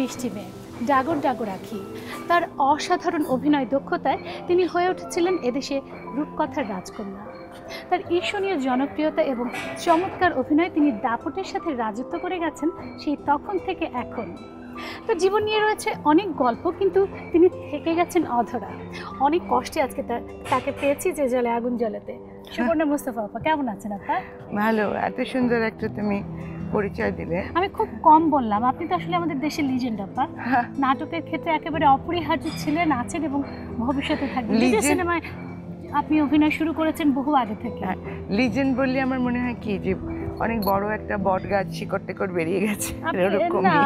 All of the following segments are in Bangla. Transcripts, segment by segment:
মিষ্টি মেয়ে, ডাগর ডাগর আঁখি। তার অসাধারণ অভিনয় দক্ষতায় তিনি হয়ে উঠেছিলেন এদেশে রূপকথার রাজকন্যা। তার ঈর্ষণীয় জনপ্রিয়তা এবং চমৎকার অভিনয় তিনি দাপটের সাথে রাজত্ব করে গেছেন সেই তখন থেকে এখন। তো জীবন নিয়ে রয়েছে অনেক গল্প, কিন্তু তিনি থেকে গেছেন অধরা। অনেক কষ্টে আজকে তাকে পেয়েছি যে জলে আগুন জ্বলাতে। সুবর্ণা মুস্তাফা আপা, কেমন আছেন আপা? ভালো, এত সুন্দর একটা তুমি পরিচয় দিলে। আমি খুব কম বললাম, আপনি তো আসলে আমাদের দেশের লিজেন্ড আপা। নাটকের ক্ষেত্রে একেবারে অপরিহার্য ছিলেন, আছেন এবং ভবিষ্যতে থাকবেন। লিজেন্ড সিনেমায় আপনি অভিনয় শুরু করেছেন বহু আগে থেকে। লিজেন্ড বললে আমার মনে হয় কি যে অনেক বড় একটা বট গাছ শিকড় টেকড় বেরিয়ে গেছে এরকম। না,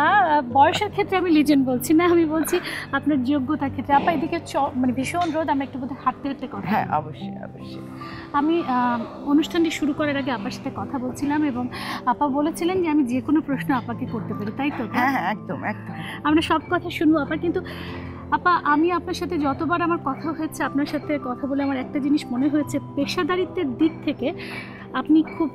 বয়সের ক্ষেত্রে আমি লিজেন্ড বলছি না, আমি বলছি আপনার যোগ্যতার ক্ষেত্রে। আপা এদিকে মানে ভীষণ রোদ, আমরা একটু বোধহয় হাঁটতে হাঁটতে কথা। হ্যাঁ, অবশ্যই অবশ্যই। আমি অনুষ্ঠানটি শুরু করার আগে আপার সাথে কথা বলছিলাম এবং আপা বলেছিলেন যে আমি যে কোনো প্রশ্ন আপাকে করতে পারি, তাই তো? হ্যাঁ হ্যাঁ, একদম একদম। আমরা সব কথা শুনবো আপা, কিন্তু আপা আমি আপনার সাথে যতবার আমার কথা হয়েছে, আপনার সাথে কথা বলে আমার একটা জিনিস মনে হয়েছে, পেশাদারিত্বের দিক থেকে আপনি খুব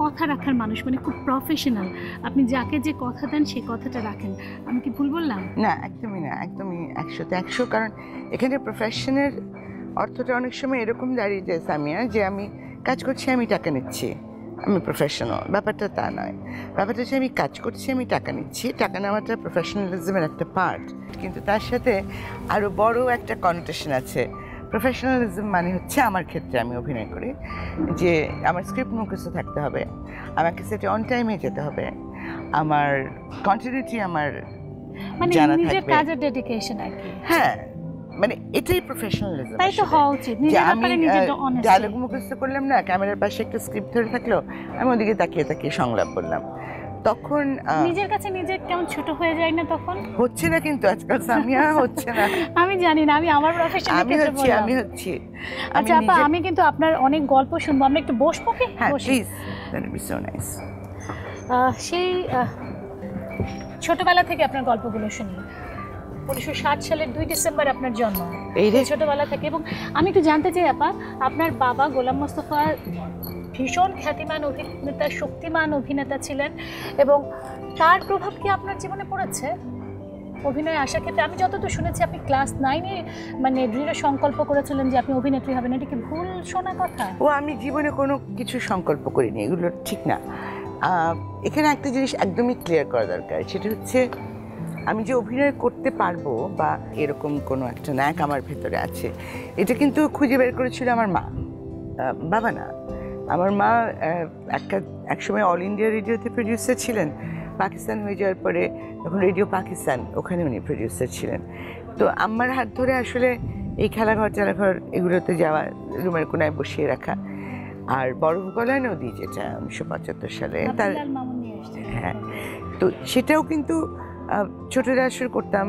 কথা রাখার মানুষ, মানে খুব প্রফেশনাল। আপনি যাকে যে কথা দেন সেই কথাটা রাখেন। আমি কি ভুল বললাম? না, একদমই না, একদমই 100তে 100। কারণ এখানে প্রফেশনের অর্থটা অনেক সময় এরকম দাঁড়িয়ে যায় সামিয়া, যে আমি কাজ করছি, আমি টাকা নিচ্ছি, আমি প্রফেশনাল। ব্যাপারটা তা নয়। ব্যাপারটা হচ্ছে আমি কাজ করছি, আমি টাকা নিচ্ছি। টাকা নেওয়াটা প্রফেশনালিজমের একটা পার্ট, কিন্তু তার সাথে আরও বড় একটা কনোটেশন আছে। প্রফেশনালিজম মানে হচ্ছে আমার ক্ষেত্রে, আমি অভিনয় করি, যে আমার স্ক্রিপ্ট মুখস্থ থাকতে হবে, আমাকে সেটা অন টাইমে যেতে হবে, আমার কন্টিনিউটি আমার জানা থাকবে, নিজের কাজের ডেডিকেশন আর কি। হ্যাঁ, মানে এটাই প্রফেশনালিজম। তাই তো হওয়া উচিত। নিজের ব্যাপারে নিজের অনেস্টি। ডায়লগ মুখস্থ করলাম না, ক্যামেরার পাশে একটা স্ক্রিপ্ট ধরে থাকলো, আমি ওদিকে তাকিয়ে তাকিয়ে সংলাপ বললাম, তখন নিজের কাছে নিজে কেমন ছোট হয়ে যায় না তখন? হচ্ছে না কিন্তু আজকাল সামিয়া, হচ্ছে না। আমি জানি না, আমি আমার প্রফেশনের ক্ষেত্রে বললাম। আমি হচ্ছি। আচ্ছা আপা, আমি কিন্তু আপনার অনেক গল্প শুনবো, আমরা একটু বসবো কি? হ্যাঁ please, that will be so nice. সেই ছোটবেলা থেকে আপনার গল্পগুলো শুনি। 1960 সালের 2 ডিসেম্বর আপনার জন্ম। এই ছোটবেলা থেকে। এবং আমি একটু জানতে চাই আপা, আপনার বাবা গোলাম মোস্তফা ভীষণ খ্যাতিমান অভিনেতা, শক্তিমান অভিনেতা ছিলেন, এবং তার প্রভাব কি আপনার জীবনে পড়েছে অভিনয়ে আসার ক্ষেত্রে? আমি যতদূর শুনেছি আপনি ক্লাস 9-এ মানে দৃঢ় সংকল্প করেছিলেন যে আপনি অভিনেত্রী হবেন। এটা কি ভুল শোনা কথা? আমি জীবনে কোনো কিছু সংকল্প করিনি, এগুলো ঠিক না। এখানে একটা জিনিস একদমই ক্লিয়ার করা দরকার, সেটা হচ্ছে আমি যে অভিনয় করতে পারবো বা এরকম কোনো একটা ন্যাক আমার ভেতরে আছে, এটা কিন্তু খুঁজে বের করেছিল আমার মা, বাবা না। আমার মা একসময় অল ইন্ডিয়া রেডিওতে প্রডিউসার ছিলেন, পাকিস্তান হয়ে যাওয়ার পরে তখন রেডিও পাকিস্তান, ওখানে উনি প্রডিউসার ছিলেন। তো আমার হাত ধরে আসলে এই খেলাঘর টেলাঘর এগুলোতে যাওয়া, রুমের কোনায় বসিয়ে রাখা। আর বরফ গলায় নদী, যেটা 1975 সালে, তার হ্যাঁ, তো সেটাও কিন্তু ছোটদের আসর করতাম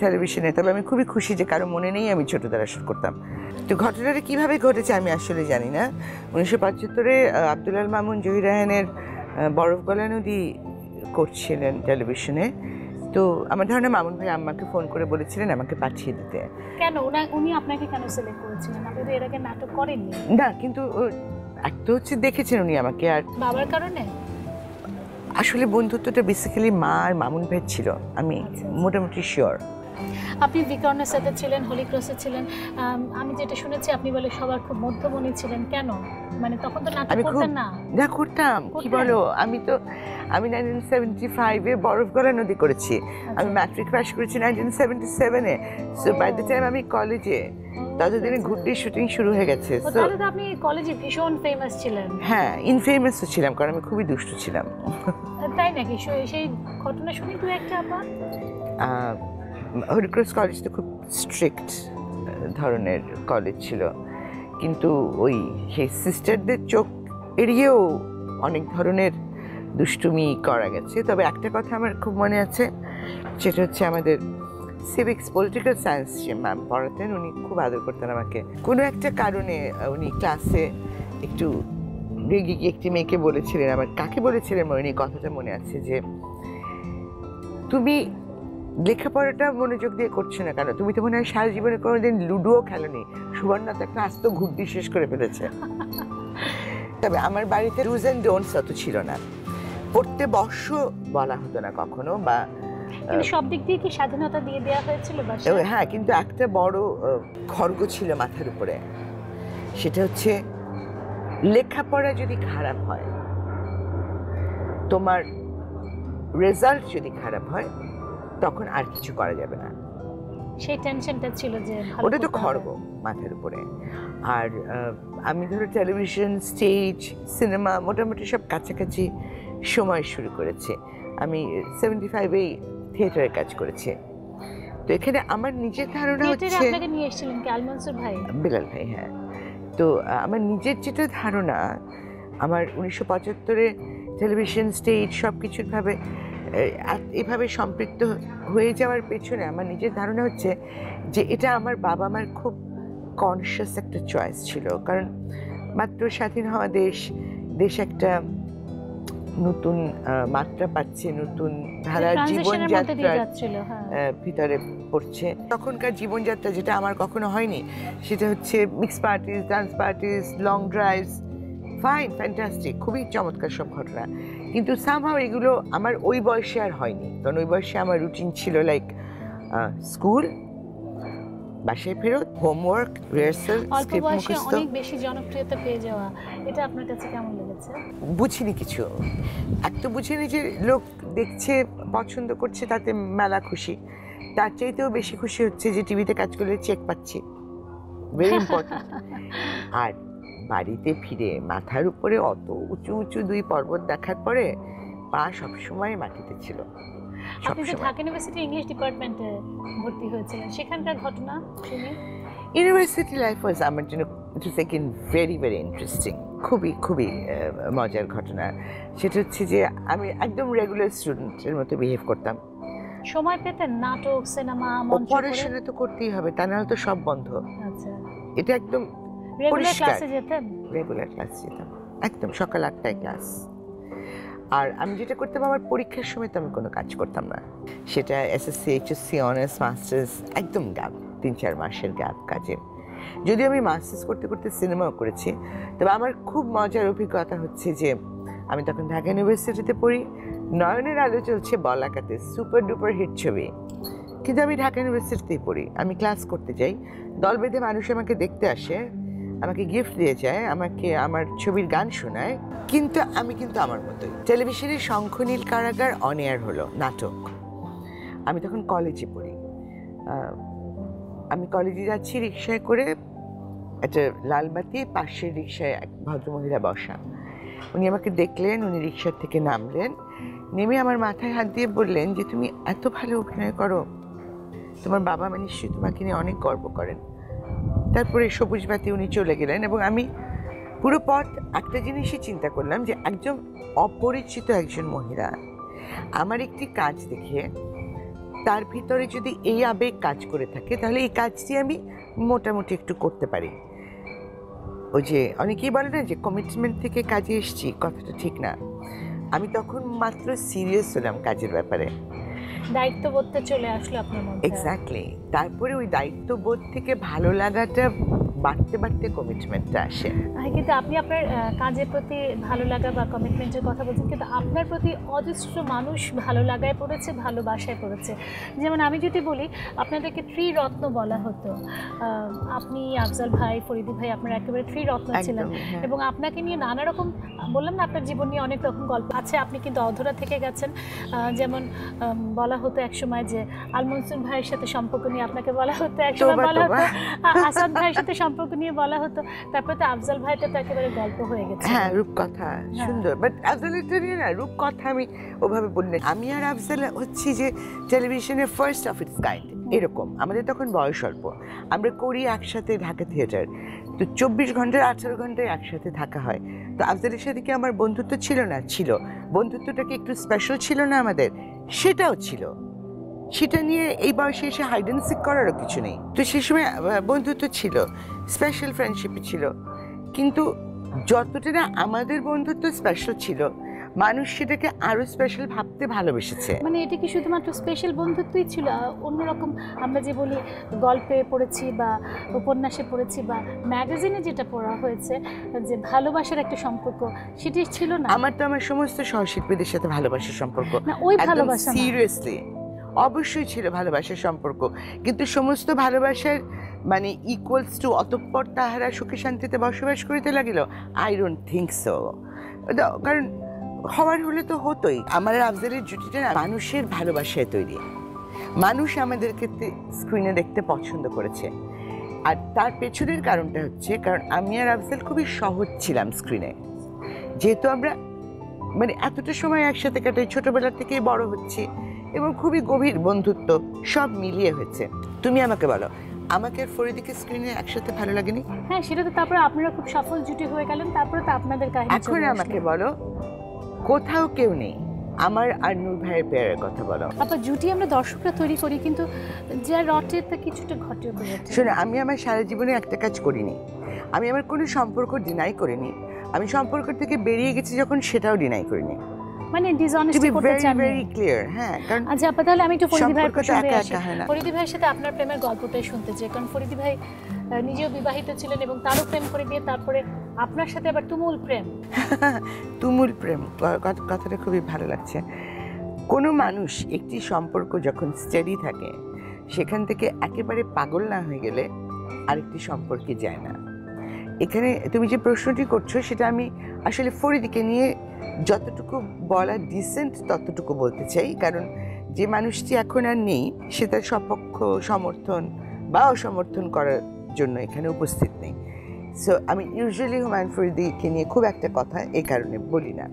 টেলিভিশনে। তবে আমি খুবই খুশি যে কারো মনে নেই আমি ছোটদের আসর করতাম। তো ঘটনাটা কীভাবে ঘটেছে আমি আসলে জানি না। 1975-এ আব্দুল মামুন, জহির রায়হানের বরফ গলা নদী করছিলেন টেলিভিশনে। তো আমার ধারণা মামুন ভাই আম্মাকে ফোন করে বলেছিলেন আমাকে পাঠিয়ে দিতে। কেন উনি আপনাকে কেন সিলেক্ট করেছিলেন? আপনি তো এর আগে নাটক করেননি। না, কিন্তু একটা হচ্ছে দেখেছেন উনি আমাকে। আর বাবার কারণে আসলে বন্ধুত্বটা বেসিক্যালি মা আর মামুন ভাই ছিল, আমি মোটামুটি শিওর। আপনি বিকর্ণের সাথে ছিলেন, হোলি ক্রসে ছিলেন। আমি যেটা শুনেছি আপনি বলে সবার খুব মধ্যমণি ছিলেন। কেন? মানে তখন তো নাটক করতেন না? না, করতাম। কি বলো, আমি 1975-এ বরফ গলা নদী করেছি। আমি ম্যাট্রিক পাস করেছি 1977-এ। সো বাই দ্য টাইম আমি কলেজে, ততদিনে ঘুরটির শুটিং শুরু হয়ে গেছে। তাহলে তো আপনি কলেজে ভীষণ ফেমাস ছিলেন। হ্যাঁ, ইনফেমাসও ছিলাম, কারণ আমি খুবই দুষ্টু ছিলাম। তাই নাকি? সেই ঘটনা শুনি দু একটা আপা। হোলি ক্রস কলেজ তো খুব স্ট্রিক্ট ধরনের কলেজ ছিল, কিন্তু ওই সেই সিস্টারদের চোখ এড়িয়েও অনেক ধরনের দুষ্টুমি করা গেছে। তবে একটা কথা আমার খুব মনে আছে, সেটা হচ্ছে আমাদের সিভিক্স পলিটিক্যাল সায়েন্স যে ম্যাম পড়াতেন, উনি খুব আদর করতেন আমাকে। কোনো একটা কারণে উনি ক্লাসে একটু রেগে গিয়ে একটি মেয়েকে বলেছিলেন, আমার কাকে বলেছিলেন মনে কথাটা মনে আছে, যে তুমি লেখাপড়াটা মনোযোগ দিয়ে করছো না কেন? তুমি তো মনে হয় সারা জীবনে কোনোদিন লুডোও খেলোনি। সুবর্ণা তো একটা আস্ত ঘুরতি শেষ করে ফেলেছে। তবে আমার বাড়িতে রুলস অ্যান্ড ডোন্টস অত ছিল না। পড়তে বসো বলা হতো না কখনো, বা কিন্তু সব দিক দিয়ে কি স্বাধীনতা দিয়ে দেওয়া হয়েছিল বাসায়? হ্যাঁ, কিন্তু একটা বড় খড়গ ছিল মাথার উপরে, সেটা হচ্ছে লেখাপড়া যদি খারাপ হয়, তোমার রেজাল্ট যদি খারাপ হয়, তখন আর কিছু করা যাবে না। সেই টেনশনটা ছিল যে ওটা তো খড়গ মাথার উপরে। আর আমি ধরো টেলিভিশন, স্টেজ, সিনেমা মোটামুটি সব কাছাকাছি সময় শুরু করেছি। আমি 75-এই থিয়েটারে কাজ করেছি। তো এখানে আমার নিজের ধারণা হচ্ছে, আপনাকে নিয়ে এসেছিলেন কি আল মনসুর ভাই? বিলাল ভাই, হ্যাঁ। তো আমার নিজের যেটা ধারণা, আমার 1975-এ টেলিভিশন, স্টেজ সব কিছুর ভাবে এভাবে সম্পৃক্ত হয়ে যাওয়ার পেছনে আমার নিজের ধারণা হচ্ছে যে এটা আমার বাবা মার খুব কনসিয়াস একটা চয়েস ছিল। কারণ মাত্র স্বাধীন হওয়া দেশ একটা নতুন মাত্রা পাচ্ছে, নতুন ধারার জীবনযাত্রার ভিতরে পড়ছে। তখনকার জীবনযাত্রা যেটা আমার কখনো হয়নি, সেটা হচ্ছে mix parties, dance parties, long drives, fine, fantastic, খুবই চমৎকার সব ঘটনা। কিন্তু সামহাও এগুলো আমার ওই বয়সে আর হয়নি। কারণ ওই বয়সে আমার রুটিন ছিল লাইক স্কুল, বাসায় ফেরত, হোমওয়ার্ক, রিহার্সাল, স্ক্রিপ্ট মুখস্থ। অনেক বেশি জনপ্রিয়তা পেয়ে যাওয়া, এটা আপনার কাছে কেমন লেগেছে? বুঝিনি কিছু, এক তো বুঝিনি যে লোক দেখছে, পছন্দ করছে, তাতে মেলা খুশি। তার চাইতেও বেশি খুশি হচ্ছে যে টিভিতে কাজ করলে চেক পাচ্ছি, ভেরি ইম্পর্টেন্ট। আর বাড়িতে ফিরে মাথার উপরে অত উঁচু উঁচু 2 পর্বত দেখার পরে পা সবসময় মাটিতে ছিল। আপনি যে ঢাকা ইউনিভার্সিটি ইংলিশ ডিপার্টমেন্টে ভর্তি হয়েছিলেন, সেখানকার ঘটনা শুনি। ইউনিভার্সিটি লাইফ ওয়াজ আমার জন্য ভেরি ভেরি ইন্টারেস্টিং, খুবই খুবই মজার ঘটনা। সেটা হচ্ছে যে আমি একদম রেগুলার স্টুডেন্টের মতো বিহেভ করতাম। সময় পেতেন নাটক, সিনেমা, মঞ্চ? পড়াশোনা তো করতেই হবে, তা নাহলে তো সব বন্ধ। আচ্ছা, এটা একদম রেগুলার ক্লাসে যেতেন? রেগুলার ক্লাস যেতাম, একদম সকাল 8টায় ক্লাস। আর আমি যেটা করতাম, আমার পরীক্ষার সময় তো আমি কোনো কাজ করতাম না। সেটা এসএসসি, এইচএসসি, অনার্স, মাস্টার্স, একদম গ্যাপ, 3-4 মাসের গ্যাপ কাজে। যদিও আমি মাস্টার্স করতে করতে সিনেমাও করেছি, তবে আমার খুব মজার অভিজ্ঞতা হচ্ছে যে আমি তখন ঢাকা ইউনিভার্সিটিতে পড়ি, নয়নের আলো চলছে বলাকাতে, সুপার ডুপার হিট ছবি, কিন্তু আমি ঢাকা ইউনিভার্সিটিতেই পড়ি। আমি ক্লাস করতে যাই, দল বেঁধে মানুষ আমাকে দেখতে আসে, আমাকে গিফট দিয়ে যায়, আমাকে আমার ছবির গান শোনায়, কিন্তু আমি আমার মতোই। টেলিভিশনে শঙ্খনীল কারাগার অন এয়ার হলো, নাটক। আমি তখন কলেজে পড়ি, আমি কলেজে যাচ্ছি রিক্সায় করে, একটা লালবাতি, পাশের রিক্সায় এক ভদ্রমহিলা বসা। উনি আমাকে দেখলেন, উনি রিক্সার থেকে নামলেন, নেমে আমার মাথায় হাত দিয়ে বললেন যে তুমি এত ভালো অভিনয় করো, তোমার বাবা মা নিশ্চয়ই তোমাকে নিয়ে অনেক গর্ব করেন। তারপরে সবুজ বাতি উনি চলে গেলেন, এবং আমি পুরো পথ একটা জিনিসই চিন্তা করলাম যে একজন অপরিচিত একজন মহিলা আমার একটি কাজ দেখে তার ভিতরে যদি এই আবেগ কাজ করে থাকে, তাহলে এই কাজটি আমি মোটামুটি একটু করতে পারি। ওই যে অনেকেই বলে না যে কমিটমেন্ট থেকে কাজে এসেছি, কথাটা ঠিক না। আমি তখন মাত্র সিরিয়াস হলাম কাজের ব্যাপারে, দায়িত্ববোধটা চলে আসলো আপনার মধ্যে। এক্স্যাক্টলি। তারপরে ওই দায়িত্ববোধ থেকে ভালো লাগাটা বাড়তে বাড়তে কমিটমেন্টটা আসে। কিন্তু আপনি আপনার কাজের প্রতি ভালো লাগা বা কমিটমেন্টের কথা বলছেন, কিন্তু আপনার প্রতি অজস্র মানুষ ভালো লাগায় পড়েছে, ভালোবাসায় পড়েছে। যেমন আমি যদি বলি, আপনাদেরকে ত্রিরত্ন বলা হতো। আপনি, আফজাল ভাই, ফরিদি ভাই, আপনারা একেবারে ত্রিরত্ন ছিলেন। এবং আপনাকে নিয়ে নানা রকম, বললাম না আপনার জীবন নিয়ে অনেক রকম গল্প আছে। আপনি কিন্তু অধরা থেকে গেছেন। যেমন বলা হতো একসময় যে আল মনসুর ভাইয়ের সাথে সম্পর্ক নিয়ে আপনাকে বলা হতো, একসময় বলা হতো আসাদ ভাইয়ের সাথে সম্পর্ক নিয়ে বলা হতো। তারপরে তো আফজাল ভাইটা তো একেবারে গল্প হয়ে গেছে। হ্যাঁ, রূপকথা সুন্দর, বাট আফজালের নিয়ে না রূপকথা আমি ওভাবে বলি না। আমি আর আফজাল হচ্ছি যে টেলিভিশনের ফার্স্ট অফ ইটস কাইন্ড, এরকম। আমাদের তখন বয়স অল্প, আমরা করি একসাথে ঢাকা থিয়েটার, তো 24 ঘন্টার 18 ঘন্টায় একসাথে থাকা হয়। তো আফজালের সাথে কি আমার বন্ধুত্ব ছিল না? ছিল। বন্ধুত্বটা কি একটু স্পেশাল ছিল না আমাদের? সেটাও ছিল। সেটা নিয়ে এই বয়সে এসে হাইড অ্যান্ড সিক করারও কিছু নেই। তো সে সময় বন্ধুত্ব ছিল, স্পেশাল ফ্রেন্ডশিপ ছিল, কিন্তু যতটা না আমাদের বন্ধুত্ব স্পেশাল ছিল, মানুষ সেটাকে আরো স্পেশাল ভাবতে ভালোবেসেছে। মানে এটা কি শুধুমাত্র স্পেশাল বন্ধুত্বই ছিল? অন্যরকম আমরা যে বলি গল্পে পড়েছি বা উপন্যাসে পড়েছি বা ম্যাগাজিনে যেটা পড়া হয়েছে যে ভালোবাসার একটা সম্পর্ক, সেটি ছিল না? আমার তো আমার সমস্ত সহশিল্পীদের সাথে ভালোবাসার সম্পর্ক, না ওই ভালোবাসা সিরিয়াসলি অবশ্যই ছিল ভালোবাসার সম্পর্ক, কিন্তু সমস্ত ভালোবাসার মানে ইকুয়ালস টু অতঃপর তাহারা সুখে শান্তিতে বসবাস করিতে লাগিল, আই ডোন্ট থিঙ্ক সো। কারণ হওয়ার হলে তো হতোই। আমার আর আফজালের জুটিটা না মানুষের ভালোবাসায় তৈরি। মানুষ আমাদেরকে স্ক্রিনে দেখতে পছন্দ করেছে, আর তার পেছনের কারণটা হচ্ছে কারণ আমি আর আফজাল খুবই সহজ ছিলাম স্ক্রিনে, যেহেতু আমরা মানে এতটা সময় একসাথে কাটাই, ছোটবেলা থেকেই বড় হচ্ছি এবং খুবই গভীর বন্ধুত্ব সব মিলিয়ে হয়েছে। তুমি আমাকে বলো, আমাকে আর ফরিদিকে স্ক্রিনে একসাথে ভালো লাগেনি? হ্যাঁ, সেটা তো তারপরে আপনারা খুব সফল জুটি হয়ে গেলেন, তারপরে তো আপনাদের কাহিনী। এখন আমাকে বলো, কোথাও কেউ নেই, আমার আর নূর ভাইয়ের পেয়ারের কথা বলো। আপা জুটি আমরা দর্শকরা তৈরি করি, কিন্তু যা রটে তা কিছুটা ঘটে। শোনো, আমি আমার সারা জীবনে একটা কাজ করিনি, আমি আমার কোনো সম্পর্ক ডিনাই করিনি। আমি সম্পর্ক থেকে বেরিয়ে গেছি যখন, সেটাও ডিনাই করিনি, মানে ডিসঅনেস্টি করতে চান। Very clear. হ্যাঁ, কারণ আচ্ছা আপা, তাহলে আমি একটু ফরিদি ভাইয়ের প্রসঙ্গে আসি। হয় না। ফরিদি ভাইয়ের সাথে আপনার প্রেমের গল্পটাই শুনতে চাই, কারণ ফরিদি ভাই নিজেও বিবাহিত ছিলেন এবং তারও প্রেম করে দিয়ে তারপরে আপনার সাথে আবার তুমুল প্রেম। তুমুল প্রেম কথাটা খুবই ভালো লাগছে। কোনো মানুষ একটি সম্পর্ক যখন স্টেডি থাকে, সেখান থেকে একেবারে পাগল না হয়ে গেলে আরেকটি সম্পর্কে যায় না। এখানে তুমি যে প্রশ্নটি করছো, সেটা আমি আসলে ফরিদিকে নিয়ে যতটুকু বলা ডিসেন্ট ততটুকু বলতে চাই, কারণ যে মানুষটি এখন আর নেই সে তার সপক্ষ সমর্থন বা অসমর্থন করার জন্য এখানে উপস্থিত নেই। সো আমি ইউজুয়ালি হুমায়ুন ফরিদিকে নিয়ে খুব একটা কথা এই কারণে বলি না।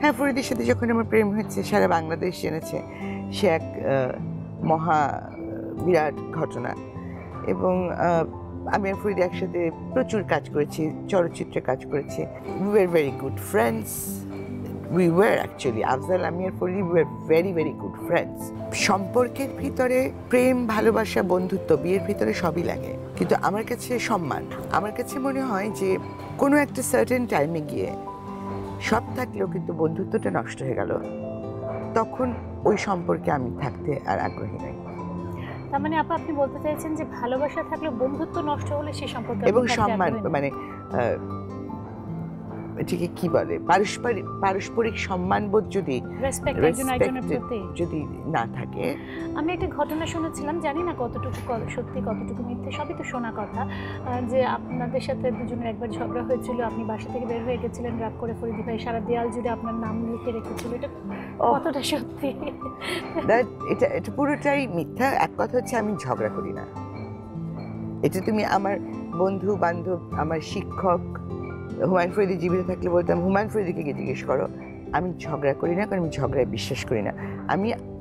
হ্যাঁ, ফরিদির সাথে যখন আমার প্রেম হয়েছে, সারা বাংলাদেশ জেনেছে, সে এক মহা বিরাট ঘটনা। এবং আমি আর ফরিদি একসাথে প্রচুর কাজ করেছি, চলচ্চিত্রে কাজ করেছি। We were very good friends. We were actually, Afzal, আমি আর Faridi we were very very good friends. সম্পর্কের ভিতরে প্রেম, ভালোবাসা, বন্ধুত্ব, বিয়ের ভিতরে সবই লাগে, কিন্তু আমার কাছে সম্মান, আমার কাছে মনে হয় যে কোনো একটা সার্টেন টাইমে গিয়ে সব থাকলেও কিন্তু বন্ধুত্বটা নষ্ট হয়ে গেল, তখন ওই সম্পর্কে আমি থাকতে আর আগ্রহী নই। তার মানে আপনি বলতে চাইছেন যে ভালোবাসা থাকলে বন্ধুত্ব নষ্ট হলে সেই সম্পর্কে এবং সম্মান, মানে এটিকে কি বলে, পারস্পরিক সম্মানবোধ যদি যদি না থাকে। আমি একটা ঘটনা শুনেছিলাম, জানি না কতটুকু সত্যি কতটুকু মিথ্যে, সবই তো শোনা কথা, যে আপনাদের সাথে দুজনের একবার ঝগড়া হয়েছিল, আপনি বাসা থেকে বের হয়ে গেছিলেন রাগ করে, ফরিদি ভাই সারা দেয়াল জুড়ে আপনার নাম লিখে রেখেছিল। এটা কতটা সত্যি? এটা পুরোটাই মিথ্যা। এক কথা হচ্ছে, আমি ঝগড়া করি না। এটা তুমি আমার বন্ধু বান্ধব, আমার শিক্ষক হুমায়ুন ফরিদি জীবিত থাকলে বলতাম, হুমায়ুন ফরিদিকে গিয়ে জিজ্ঞেস করো। আমি ঝগড়া করি না, কারণ আমি ঝগড়ায় বিশ্বাস করি না।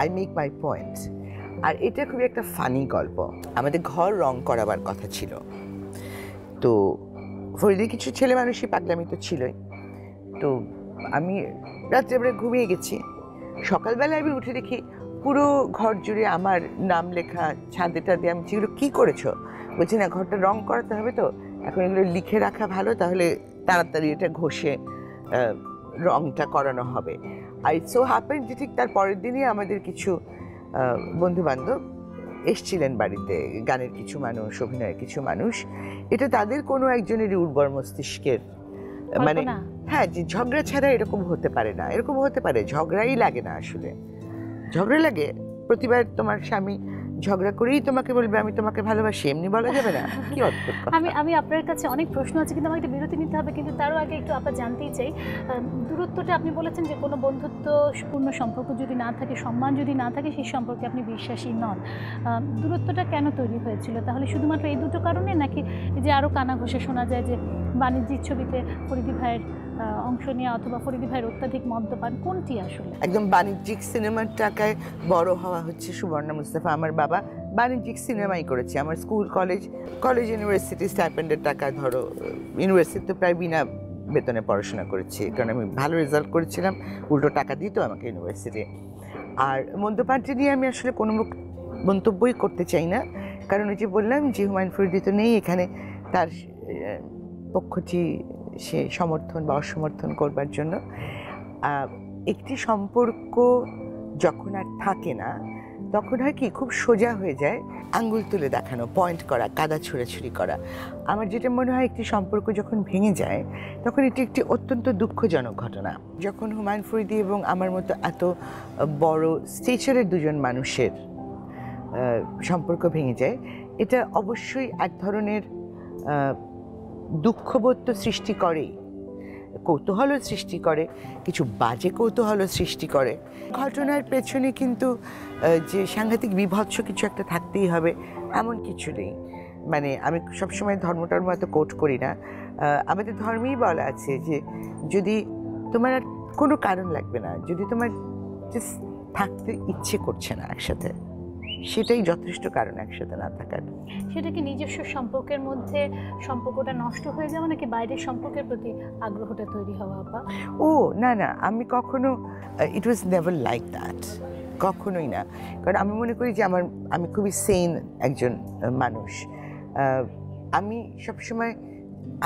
I make my point. আর এটা খুবই একটা ফানি গল্প। আমাদের ঘর রং করাবার কথা ছিল, তো ফরিদির কিছু ছেলে মানুষই পাগলামি তো ছিলই। তো আমি রাত্রেবেলা ঘুমিয়ে গেছি, সকালবেলায় আমি উঠে দেখি পুরো ঘর জুড়ে আমার নাম লেখা, ছাদে টাদে। আমি যেগুলো কী করেছো? বলছি না, ঘরটা রং করাতে হবে, তো এখন এগুলো লিখে রাখা ভালো, তাহলে তাড়াতাড়ি এটা ঘষে রংটা করানো হবে। আর ইটস সো হ্যাপেন যে ঠিক তার পরের দিনই আমাদের কিছু বন্ধু বান্ধব এসছিলেন বাড়িতে, গানের কিছু মানুষ, অভিনয়ের কিছু মানুষ। এটা তাদের কোনো একজনেরই উর্বর মস্তিষ্কের, মানে হ্যাঁ, যে ঝগড়া ছাড়া এরকম হতে পারে না। এরকম হতে পারে, ঝগড়াই লাগে না আসলে। ঝগড়া লাগে প্রতিবার তোমার স্বামী ঝগড়া করেই তোমাকে বলবে আমি তোমাকে ভালোবাসি, এমনি বলা যাবে না? কি অদ্ভুত কথা। আমি আপনার কাছে অনেক প্রশ্ন আছে, কিন্তু আমাকে একটা বিরতি নিতে হবে। কিন্তু তারও আগে একটু জানতেই চাই, দূরত্বটা আপনি বলেছেন যে কোনো বন্ধুত্বপূর্ণ সম্পর্ক যদি না থাকে, সম্মান যদি না থাকে, সেই সম্পর্কে আপনি বিশ্বাসী নন। দূরত্বটা কেন তৈরি হয়েছিল তাহলে? শুধুমাত্র এই দুটো কারণে, নাকি যে আরও কানা ঘষে শোনা যায় যে বাণিজ্যিক ছবিতে ফরিদি ভাইয়ের অংশ নেওয়া অথবা ফরিদি ভাইয়ের অত্যাধিক মদ্যপান, কোনটি আসলে? একদম বাণিজ্যিক সিনেমার টাকায় বড় হওয়া হচ্ছে সুবর্ণা মুস্তাফা। আমার বাবা বাণিজ্যিক সিনেমাই করেছে। আমার স্কুল, কলেজ ইউনিভার্সিটি স্টাইপেন্ডের টাকা, ধরো ইউনিভার্সিটিতে প্রায় বিনা বেতনে পড়াশোনা করেছি, কারণ আমি ভালো রেজাল্ট করেছিলাম, উল্টো টাকা দিত আমাকে ইউনিভার্সিটি। আর মদ্যপানটি নিয়ে আমি আসলে কোনো মন্তব্যই করতে চাই না, কারণ ওই যে বললাম যে হুমায়ুন ফরিদি তো নেই এখানে, তার পক্ষটি সে সমর্থন বা অসমর্থন করবার জন্য। একটি সম্পর্ক যখন আর থাকে না, তখন হয় কি, খুব সোজা হয়ে যায় আঙ্গুল তুলে দেখানো, পয়েন্ট করা, কাদা ছুঁড়াছুড়ি করা। আমার যেটা মনে হয়, একটি সম্পর্ক যখন ভেঙে যায়, তখন এটি একটি অত্যন্ত দুঃখজনক ঘটনা। যখন হুমায়ুন ফরিদি এবং আমার মতো এত বড় স্টেচারের দুজন মানুষের সম্পর্ক ভেঙে যায়, এটা অবশ্যই এক ধরনের দুঃখবোধ তো সৃষ্টি করেই, কৌতূহলও সৃষ্টি করে, কিছু বাজে কৌতূহলও সৃষ্টি করে। ঘটনার পেছনে কিন্তু যে সাংঘাতিক বিভৎস কিছু একটা থাকতেই হবে এমন কিছু নেই। মানে আমি সবসময় ধর্মটার মতো কোট করি না, আমাদের ধর্মেই বলা আছে যে যদি তোমার আর কোনো কারণ লাগবে না, যদি তোমার জাস্ট থাকতে ইচ্ছে করছে না একসাথে, সেটাই যথেষ্ট কারণ একসাথে না থাকার। সেটা কি নিজস্ব সম্পর্কের মধ্যে সম্পর্কটা নষ্ট হয়ে যাওয়া নাকি বাইরের সম্পর্কের প্রতি আগ্রহটা তৈরি হওয়া? আপা ও না না, আমি কখনো, ইট ওয়াজ নেভার লাইক দ্যাট, কখনোই না। কারণ আমি মনে করি যে আমি খুবই সেন একজন মানুষ। আমি সবসময়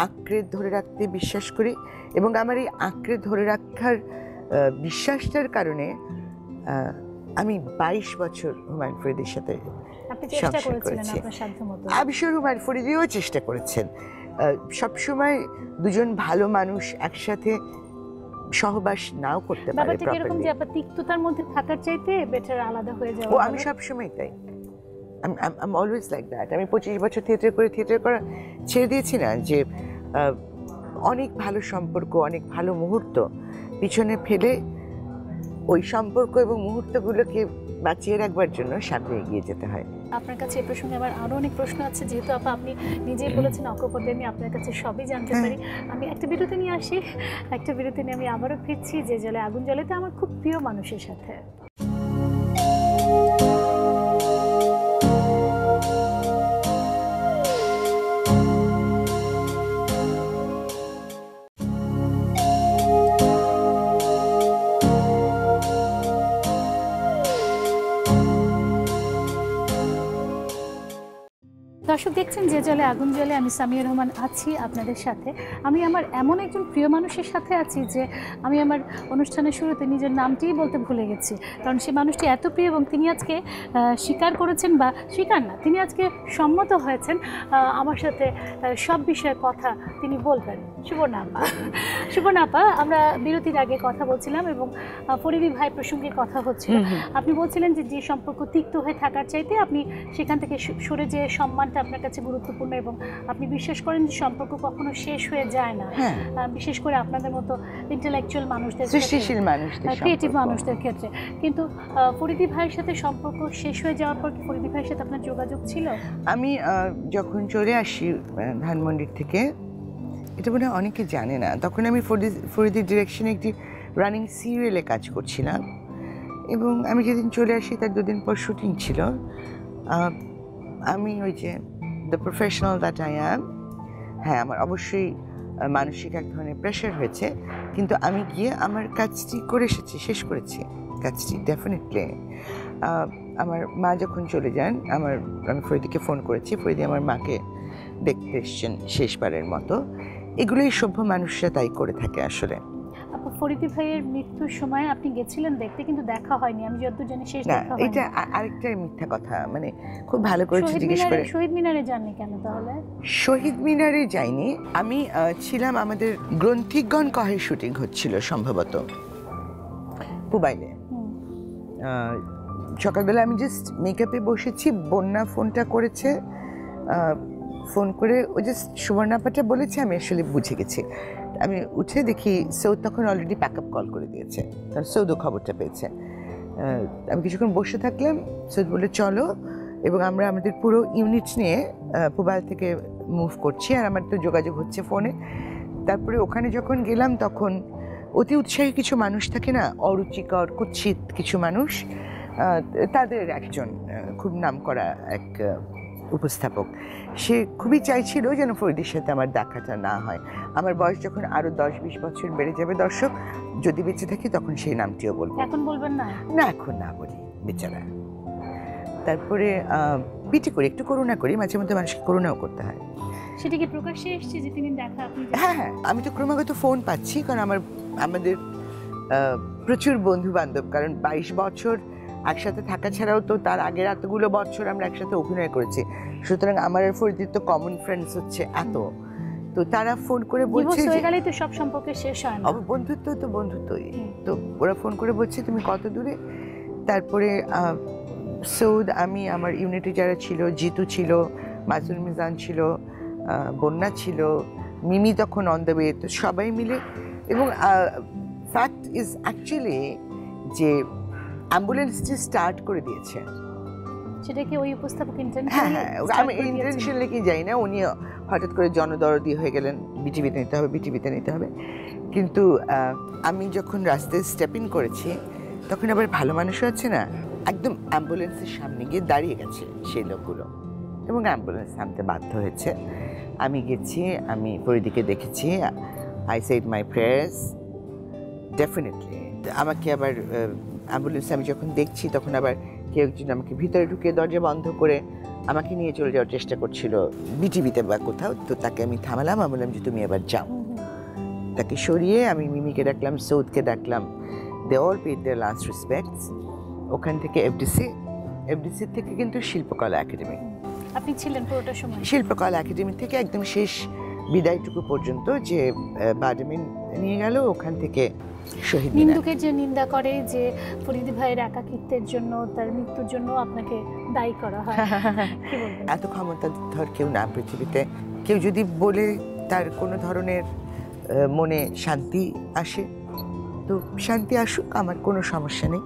আঁকড়ে ধরে রাখতে বিশ্বাস করি, এবং আমার এই আঁকড়ে ধরে রাখার বিশ্বাসটার কারণে আমি 22 বছর হুমায়ুন ফরিদির সাথে আপনি চেষ্টা সংসার করেছিলেন করেছি। আপনার সাধ্যমতো। আমি শিওর হুমায়ুন ফরিদিও চেষ্টা করেছেন। সবসময় দুজন ভালো মানুষ একসাথে সহবাস নাও করতে পারে ব্যাপারটা কি এরকম properly। যে আপনার তিক্ততার মধ্যে থাকার চাইতে বেটার আলাদা হয়ে যাওয়া? ও আমি সবসময় তাই, I'm always like that। আমি 25 বছর থিয়েটার করা ছেড়ে দিয়েছি না, যে অনেক ভালো সম্পর্ক, অনেক ভালো মুহূর্ত পিছনে ফেলে ওই সম্পর্ক এবং মুহূর্তগুলোকে বাঁচিয়ে রাখবার জন্য সামনে এগিয়ে যেতে হয়। আপনার কাছে এই প্রসঙ্গে আবার আরো অনেক প্রশ্ন আছে, যেহেতু আপনি নিজেই বলেছেন অকপটে আমি আপনার কাছে সবই জানতে পারি। আমি একটা বিরতি নিয়ে আসি, একটা বিরতি নিয়ে আমি আবারও ফিরছি যে জলে আগুন জ্বলেতে আমার খুব প্রিয় মানুষের সাথে। দর্শক দেখছেন যে জলে আগুন জ্বলে, আমি সামিয়া রহমান আছি আপনাদের সাথে। আমি আমার এমন একজন প্রিয় মানুষের সাথে আছি যে আমি আমার অনুষ্ঠানের শুরুতে নিজের নামটিই বলতে ভুলে গেছি, কারণ সেই মানুষটি এত প্রিয় এবং তিনি আজকে স্বীকার করেছেন, বা স্বীকার না, তিনি আজকে সম্মত হয়েছেন আমার সাথে সব বিষয়ে কথা তিনি বলবেন। সুবর্ণা আপা, সুবর্ণা আপা, আমরা বিরতির আগে কথা বলছিলাম এবং ফরিদি ভাই প্রসঙ্গে কথা হচ্ছিল। আপনি বলছিলেন যে যে সম্পর্ক তিক্ত হয়ে থাকার চাইতে আপনি সেখান থেকে সরে যে সম্মানটা আপনার কাছে গুরুত্বপূর্ণ, এবং আপনি বিশ্বাস করেন যে সম্পর্ক কখনো শেষ হয়ে যায় না, বিশেষ করে আপনাদের মতো ইন্টেলেকচুয়াল মানুষদের, সৃষ্টিশীল মানুষদের, ক্রিয়েটিভ মানুষদের ক্ষেত্রে। কিন্তু ফরিদি ভাইয়ের সাথে সম্পর্ক শেষ হয়ে যাওয়ার পর কি ফরিদি ভাইয়ের সাথে আপনার যোগাযোগ ছিল? আমি যখন চলে আসি ধানমন্ডির থেকে, এটা মনে হয় অনেকে জানে না, তখন আমি ফরিদির ডিরেকশনে একটি রানিং সিরিয়ালে কাজ করছিলাম, এবং আমি যেদিন চলে আসি তার 2 দিন পর শুটিং ছিল। আমি ওই যে the professional that I am, হ্যাঁ আমার অবশ্যই মানসিক এক ধরনের প্রেশার হয়েছে, কিন্তু আমি গিয়ে আমার কাজটি করে এসেছি, শেষ করেছি কাজটি ডেফিনেটলি। আমার মা যখন চলে যান, আমি ফরিদিকে ফোন করেছি, ফরিদি আমার মাকে দেখতে এসছেন শেষবারের মতো। এগুলোই সভ্য মানুষরা তাই করে থাকে আসলে। ফরিদি ভাইয়ের মৃত্যুর সময় আপনি গেছিলেন দেখতে, কিন্তু দেখা হয়নি আমি যতদূর জানি, শেষ না, দেখা হয়নি। এটা আরেকটা মিথ্যা কথা, মানে খুব ভালো করে জিজ্ঞেস করে। শহীদ মিনারে যাননি কেন তাহলে? শহীদ মিনারে যাইনি, আমি ছিলাম, আমাদের গ্রন্থিকগণ কহে শুটিং হচ্ছিল সম্ভবত পুবাইলে। সকালবেলা আমি জাস্ট মেকআপে বসেছি, বন্যা ফোনটা করেছে, ফোন করে ও জাস্ট সুবর্ণাপাটা বলেছে, আমি আসলে বুঝে গেছি। আমি উঠে দেখি সৌদ তখন অলরেডি প্যাকআপ কল করে দিয়েছে, কারণ সৌদও খবরটা পেয়েছে। আমি কিছুক্ষণ বসে থাকলাম, সৌদ বলে চলো, এবং আমরা আমাদের পুরো ইউনিট নিয়ে পুবাইল থেকে মুভ করছি, আর আমার তো যোগাযোগ হচ্ছে ফোনে। তারপরে ওখানে যখন গেলাম তখন অতি উৎসাহী কিছু মানুষ থাকে না, অরুচিকর কুৎসিত কিছু মানুষ, তাদের একজন খুব নামকরা এক উপস্থাপক, সে খুবই চাইছিল যেন ফরিদির সাথে আমার দেখাটা না হয়। আমার বয়স যখন আরও 10-20 বছর বেড়ে যাবে, দর্শক যদি বেঁচে থাকি তখন সেই নামটিও বলবো। এখন বলবেন না? না, এখন না বলি, বেচারা। তারপরে পিটি করি, একটু করুণা করি, মাঝে মধ্যে মানুষকে করুণাও করতে হয়। সেটা কি প্রকাশ্যে এসছে যে তিনি দেখা আপনি? হ্যাঁ, আমি তো ক্রমাগত ফোন পাচ্ছি, কারণ আমাদের প্রচুর বন্ধু বান্ধব, কারণ 22 বছর একসাথে থাকা ছাড়াও তো তার আগের এতগুলো বছর আমরা একসাথে অভিনয় করেছি, সুতরাং আমার আর ফরিদির তো কমন ফ্রেন্ডস হচ্ছে এত, তো তারা ফোন করে বলছে যে গেলেই তো সব সম্পর্কে শেষ হয় না, বন্ধুত্ব তো বন্ধুত্বই। তো ওরা ফোন করে বলছে তুমি কত দূরে, তারপরে সৌদ, আমি, আমার ইউনিটে যারা ছিল, জিতু ছিল, মাসুল মিজান ছিল, বন্যা ছিল, মিমি তখন অন দ্য ওয়ে, তো সবাই মিলে। এবং ফ্যাক্ট ইজ অ্যাকচুয়ালি যে অ্যাম্বুলেন্সটি স্টার্ট করে দিয়েছে। সেটা কি ওই উপস্থাপক হ্যাঁ হ্যাঁ, আমি ইন্টেনশনালি কি যাই না, উনি হঠাৎ করে জনদরদি হয়ে গেলেন, বিটিভিতে নিতে হবে, বিটিভিতে নিতে হবে। কিন্তু আমি যখন রাস্তায় স্টেপ ইন করেছি, তখন আবার ভালো মানুষও আছে না, একদম অ্যাম্বুলেন্সের সামনে গিয়ে দাঁড়িয়ে গেছে সেই লোকগুলো, এবং অ্যাম্বুলেন্স থামতে বাধ্য হয়েছে। আমি গেছি, আমি পরিদিকে দেখেছি, I said my prayers definitely. আমাকে আবার অ্যাম্বুলেন্সে আমি যখন দেখছি, তখন আবার কেউ একজন আমাকে ভিতরে ঢুকিয়ে দরজা বন্ধ করে আমাকে নিয়ে চলে যাওয়ার চেষ্টা করছিল বিটিভিতে বা কোথাও। তো তাকে আমি থামালাম, আমি বললাম যে তুমি এবার যাও। তাকে সরিয়ে আমি মিমিকে ডাকলাম, সৌদকে ডাকলাম, they all paid their last respects. ওখান থেকে এফডিসি থেকে কিন্তু শিল্পকলা একাডেমি, আপনি ছিলেন পুরোটা সময় শিল্পকলা একাডেমি থেকে একদম শেষ বিদায়টুকু পর্যন্ত যে বাডামিন নিয়ে গেল, ওখান থেকে শহীদ মিনার। নিন্দুকের যে নিন্দা করে যে ফরিদি ভাইয়ের একাকিত্বের জন্য, তার মৃত্যুর জন্য আপনাকে দায়ী করা হয়, কি বলবেন? এত ক্ষমতাধর কেউ না পৃথিবীতে। কেউ যদি বলে তার কোনো ধরনের মনে শান্তি আসে, তো শান্তি আসুক, আমার কোনো সমস্যা নেই।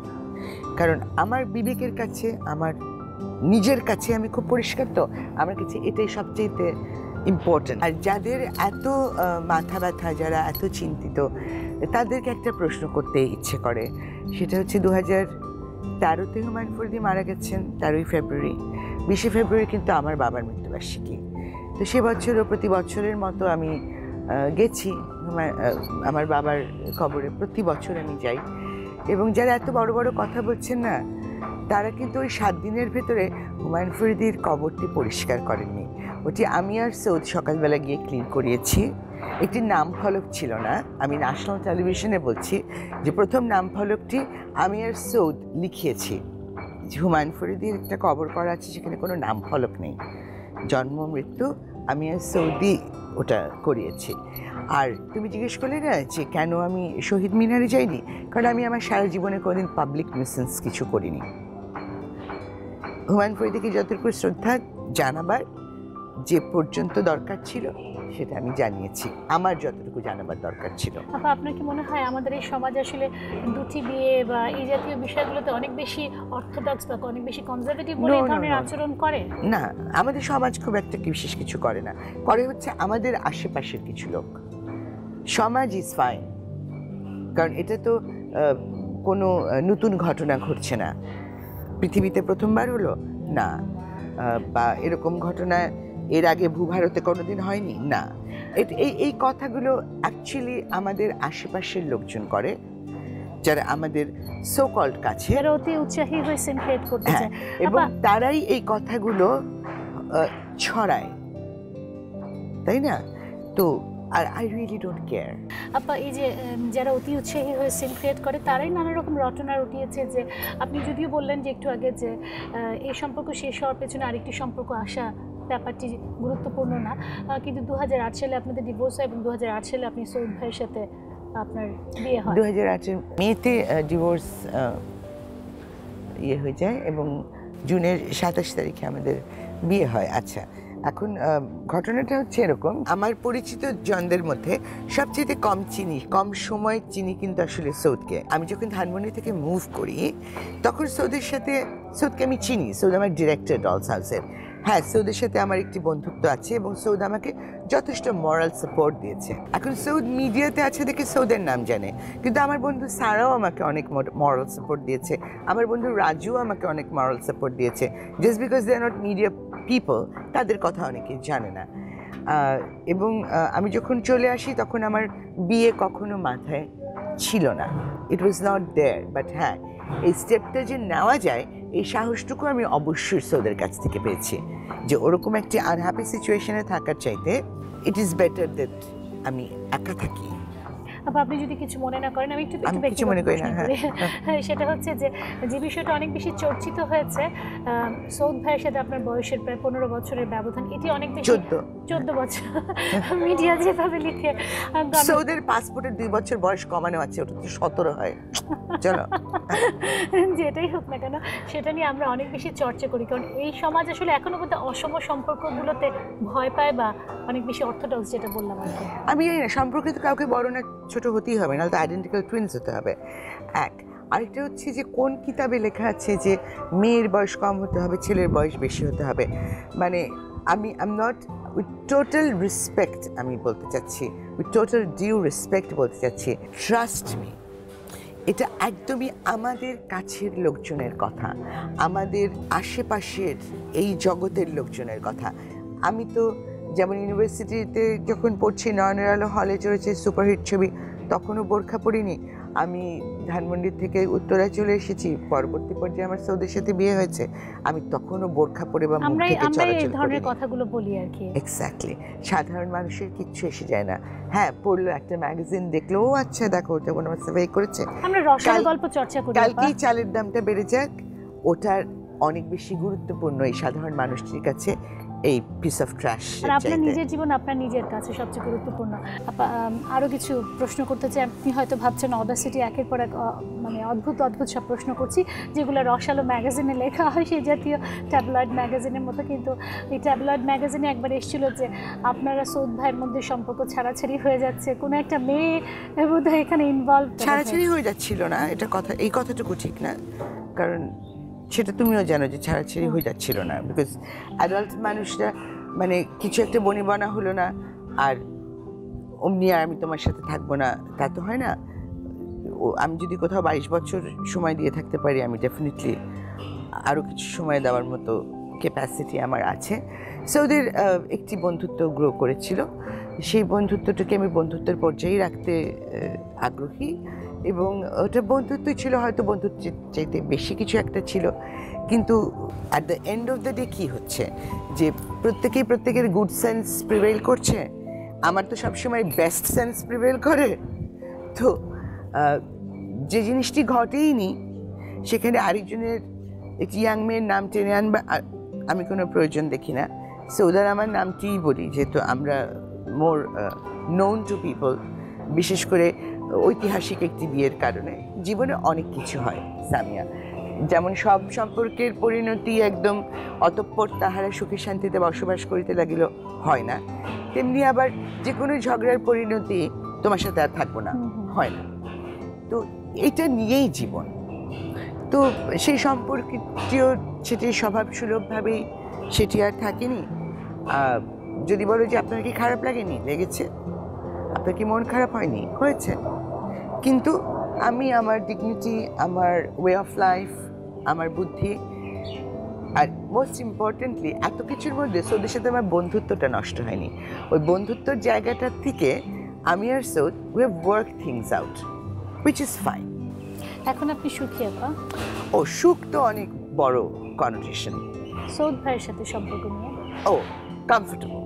কারণ আমার বিবেকের কাছে, আমার নিজের কাছে আমি খুব পরিষ্কার, তো আমার কাছে এটাই সবচেয়ে ইম্পর্টেন্ট। আর যাদের এত মাথা ব্যথা, যারা এত চিন্তিত, তাদেরকে একটা প্রশ্ন করতে ইচ্ছে করে। সেটা হচ্ছে 2013-তে হুমায়ুন ফরিদি মারা গেছেন 13ই ফেব্রুয়ারি। 20শে ফেব্রুয়ারি কিন্তু আমার বাবার মৃত্যুবার্ষিকী। তো সে বছরও প্রতি বছরের মতো আমি গেছি আমার বাবার কবরে, প্রতি বছর আমি যাই। এবং যারা এত বড় বড় কথা বলছেন না, তারা কিন্তু ওই 7 দিনের ভেতরে হুমায়ুন ফরিদির কবরটি পরিষ্কার করেননি। ওটি আমি আর সৌদ সকালবেলা গিয়ে ক্লিন করিয়েছি। একটি নাম ফলক ছিল না, আমি ন্যাশনাল টেলিভিশনে বলছি যে প্রথম নাম ফলকটি আমি আর সৌদ লিখিয়েছি যে হুমায়ুন ফরিদির একটা কবর করা আছে, সেখানে কোনো নাম ফলক নেই, জন্ম মৃত্যু আমি আর সৌদি ওটা করিয়েছি। আর তুমি জিজ্ঞেস করলে না যে কেন আমি শহীদ মিনারে যাইনি, কারণ আমি আমার সারা জীবনে কোনোদিন পাবলিক নিউসেন্স কিছু করিনি। হুমায়ুন ফরিদিকে যতটুকু শ্রদ্ধা জানাবার যে পর্যন্ত দরকার ছিল, সেটা আমি জানিয়েছি, আমার যতটুকু জানাবার দরকার ছিল। আপা, আপনার কি মনে হয় আমাদের এই সমাজ আসলে দুটি বিয়ে বা এই জাতীয় বিষয়গুলোতে অনেক বেশি অর্থোডক্স বা অনেক বেশি কনজারভেটিভ বলে এই ধরনের আচরণ করে? না, আমাদের সমাজ খুব একটা বিশেষ কিছু করে না, করে হচ্ছে আমাদের আশেপাশের কিছু লোক। সমাজ ইজ ফাইন, কারণ এটা তো কোনো নতুন ঘটনা ঘটছে না, পৃথিবীতে প্রথমবার হলো না, বা এরকম ঘটনা এর আগে ভূভারতে কোনোদিন হয়নি না। এই কথাগুলো অ্যাকচুয়ালি আমাদের আশেপাশের লোকজন করে, যারা আমাদের সো কল্ড কাছে, যারা অতি উৎসাহী হয়ে সিনক্রিয়েট করতে চায়, এবং তারাই এই কথাগুলো ছড়ায়, তাই না? তো আর আই রিয়েলি ডোন্ট কেয়ার। আপা, এই যে যারা অতি উৎসাহী হয়ে সিন ক্রিয়েট করে, তারাই নানা রকম রটনা রটিয়েছে। যে আপনি যদিও বললেন যে একটু আগে যে এই সম্পর্ক শেষ হওয়ার পেছনে আরেকটি সম্পর্ক আসা ব্যাপারটি গুরুত্বপূর্ণ না, কিন্তু 2008 সালে আপনাদের ডিভোর্স হয় এবং 2008 সালে আপনি সৌদ ভাইয়ের সাথে আপনার বিয়ে হয়। 2008-এর মেতে ডিভোর্স হয়ে যায় এবং জুনের 27 তারিখে আমাদের বিয়ে হয়। আচ্ছা, এখন ঘটনাটা হচ্ছে এরকম, আমার পরিচিত জনদের মধ্যে সবচেয়ে কম চিনি, কম সময়ের চিনি কিন্তু আসলে সৌদকে। আমি যখন ধানমন্ডি থেকে মুভ করি, তখন সৌদকে আমি চিনি। সৌদ আমার ডিরেক্টর ডলস হাউসের। হ্যাঁ, সৌদের সাথে আমার একটি বন্ধুত্ব আছে এবং সৌদ আমাকে যথেষ্ট মরাল সাপোর্ট দিয়েছে। এখন সৌদ মিডিয়াতে আছে দেখে সৌদের নাম জানে, কিন্তু আমার বন্ধু সারাও আমাকে অনেক মরাল সাপোর্ট দিয়েছে, আমার বন্ধু রাজু আমাকে অনেক মরাল সাপোর্ট দিয়েছে। Just because they are not media people, তাদের কথা অনেকে জানে না। এবং আমি যখন চলে আসি, তখন আমার বিয়ে কখনো মাথায় ছিল না, ইট ওয়াজ নট দেয়ার। বাট হ্যাঁ, এই স্টেপটা যে নেওয়া যায়, এই সাহসটুকু আমি অবশ্যই সৌদের কাছ থেকে পেয়েছি, যে ওরকম একটি আনহ্যাপি সিচুয়েশনে থাকার চাইতে ইট ইজ বেটার দ্যাট আমি একা থাকি। আপনি যদি কিছু মনে না করেন, আমি একটু কিছু মনে করি না। হ্যাঁ, সেটা হচ্ছে যে বিষয়টা অনেক বেশি চর্চিত হয়েছে, সৌদ ভাইয়ের সাথে আপনার বয়সের প্রায় 15 বছরের ব্যবধান, এটি অনেক বেশি। 14 বছর মিডিয়া যেভাবে লিখে। সৌদের পাসপোর্টের 2 বছর বয়স কমানো আছে, ওটা তো 17 হয়। চলো। যেটাই হোক না কেন সেটা নিয়ে আমরা অনেক বেশি চর্চা করি, কারণ এই সমাজ আসলে এখনো পর্যন্ত অসম সম্পর্কগুলোতে ভয় পায় বা অনেক বেশি অর্থোডক্স, যেটা বললাম আর কি। আমি জানি না সম্পর্কে তো কাউকে বড় না ছোট হতেই হবে, নাহলে তো আইডেন্টিক্যাল টুইনস হতে হবে। এক, আরেকটা হচ্ছে যে কোন কিতাবে লেখা আছে যে মেয়ের বয়স কম হতে হবে, ছেলের বয়স বেশি হতে হবে? মানে আমি নট উইথ টোটাল রেসপেক্ট আমি বলতে চাচ্ছি, উইথ টোটাল ডিউ রেসপেক্ট বলতে চাচ্ছি, ট্রাস্ট মি, এটা একদমই আমাদের কাছের লোকজনের কথা, আমাদের আশেপাশের এই জগতের লোকজনের কথা। আমি তো যেমন ইউনিভার্সিটিতে যখন পড়ছি, নয়নের আলো হলে চলেছে সুপারহিট ছবি, তখনও বোরখা পরিনি। আমি ধানমন্ডির থেকে উত্তরায় চলে এসেছি, পরবর্তী পর্যায়ে আমার সৌদের সাথে বিয়ে হয়েছে, আমি তখনও বোরখা পরে বা মুখ আমরা থেকে আমরা এই চলাচল ধরনের করিনি। কথাগুলো বলি আর কি। এক্স্যাক্টলি, সাধারণ মানুষের কিচ্ছু এসে যায় না। হ্যাঁ, পড়লো একটা ম্যাগাজিন, দেখলো ও আচ্ছা দেখো ওটা কোনো সার্ভে করেছে, আমরা রসালো গল্প চর্চা করি। কালকেই চালের দামটা বেড়ে যাক, ওটার অনেক বেশি গুরুত্বপূর্ণ এই সাধারণ মানুষটির কাছে এই পিস অফ ট্র্যাশ। আর আপনার নিজের জীবন আপনার নিজের কাছে সবচেয়ে গুরুত্বপূর্ণ। আরও কিছু প্রশ্ন করতে চাই। আপনি হয়তো ভাবছেন অডাসিটি একের পর এক মানে অদ্ভুত অদ্ভুত সব প্রশ্ন করছি, যেগুলো রসালো ম্যাগাজিনে লেখা হয়, সেই জাতীয় ট্যাবলয়েড ম্যাগাজিনের মতো। কিন্তু এই ট্যাবলয়েড ম্যাগাজিনে একবার এসেছিল যে আপনারা সৌদ ভাইয়ের মধ্যে সম্পর্ক ছাড়াছাড়ি হয়ে যাচ্ছে, কোনো একটা মেয়ে বোধহয় এখানে ইনভলভ। ছাড়াছাড়ি হয়ে যাচ্ছিল না, এটা কথা, এই কথাটুকু ঠিক না, কারণ সেটা তুমিও জানো যে ছাড়াছাড়ি হয়ে যাচ্ছিল না, বিকজ অ্যাডাল্ট মানুষরা মানে কিছু একটা বনিবনা হলো না আর অমনি আর আমি তোমার সাথে থাকবো না, তা তো হয় না। আমি যদি কোথাও 22 বছর সময় দিয়ে থাকতে পারি, আমি ডেফিনেটলি আরও কিছু সময় দেওয়ার মতো ক্যাপাসিটি আমার আছে। সৌদের একটি বন্ধুত্ব গ্রো করেছিল, সেই বন্ধুত্বটাকে আমি বন্ধুত্বের পর্যায়ে রাখতে আগ্রহী, এবং ওটা বন্ধুত্বই ছিল, হয়তো বন্ধুত্বের চাইতে বেশি কিছু একটা ছিল। কিন্তু at the end of the day কী হচ্ছে যে প্রত্যেকেই প্রত্যেকের গুড সেন্স প্রিভেইল করছে, আমার তো সবসময় বেস্ট সেন্স প্রিভেইল করে। তো যে জিনিসটি ঘটেইনি সেখানে আরেকজনের একটি ইয়াং মেয়ের নাম টেনে আনবা আমি কোনো প্রয়োজন দেখি না। সৌদার আমার নামটিই বলি, যেহেতু আমরা মোর নোন টু পিপল, বিশেষ করে ঐতিহাসিক একটি বিয়ের কারণে। জীবনে অনেক কিছু হয় সামিয়া, যেমন সব সম্পর্কের পরিণতি একদম অতঃপর তাহারা সুখে শান্তিতে বসবাস করিতে লাগিল হয় না, তেমনি আবার যে কোনো ঝগড়ার পরিণতি তোমার সাথে আর থাকবো না হয় না। তো এটা নিয়েই জীবন। তো সেই সম্পর্কটিও সেটি স্বভাবসুলভভাবেই সেটি আর থাকেনি। যদি বলো যে আপনার কি খারাপ লাগেনি, লেগেছে। আপনার কি মন খারাপ হয়নি, হয়েছে। কিন্তু আমি আমার ডিগনিটি, আমার ওয়ে অফ লাইফ, আমার বুদ্ধি, আর মোস্ট ইম্পর্টেন্টলি এত কিছুর মধ্যে সৌদের সাথে আমার বন্ধুত্বটা নষ্ট হয়নি। ওই বন্ধুত্বর জায়গাটার থেকে আমি আর Saud we have work things out, which is fine. এখন আপনি সুখী আপা? ও, সুখ তো অনেক বড় কনোটেশন। সৌদ ভাইয়ের সাথে সম্পর্ক নিয়ে? ও, কমফোর্টেবল।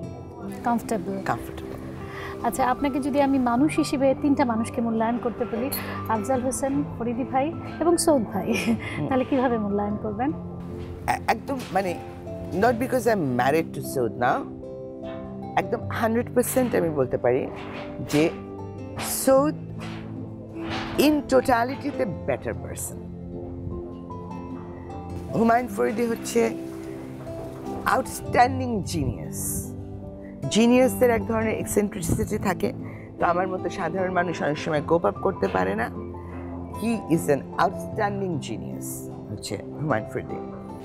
কমফোর্টেবল। আচ্ছা, আপনাকে যদি আমি মানুষ হিসেবে তিনটা মানুষকে মূল্যায়ন করতে বলি, আফজাল হোসেন, ফরিদি ভাই এবং সৌদ ভাই, তাহলে কিভাবে মূল্যায়ন করবেন? একদম মানে not because I am married to Saud না, একদম 100% আমি বলতে পারি যে Saud in totality the better person. Humayun Faridi হচ্ছে আউটস্ট্যান্ডিং জিনিয়াস। জিনিয়াসদের এক ধরনের এক্সেন্ট্রিসিটি থাকে, তো আমার মতো সাধারণ মানুষ অনেক সময় কোপ আপ করতে পারে না। He is an outstanding genius হচ্ছে হুমায়ুন ফরিদি।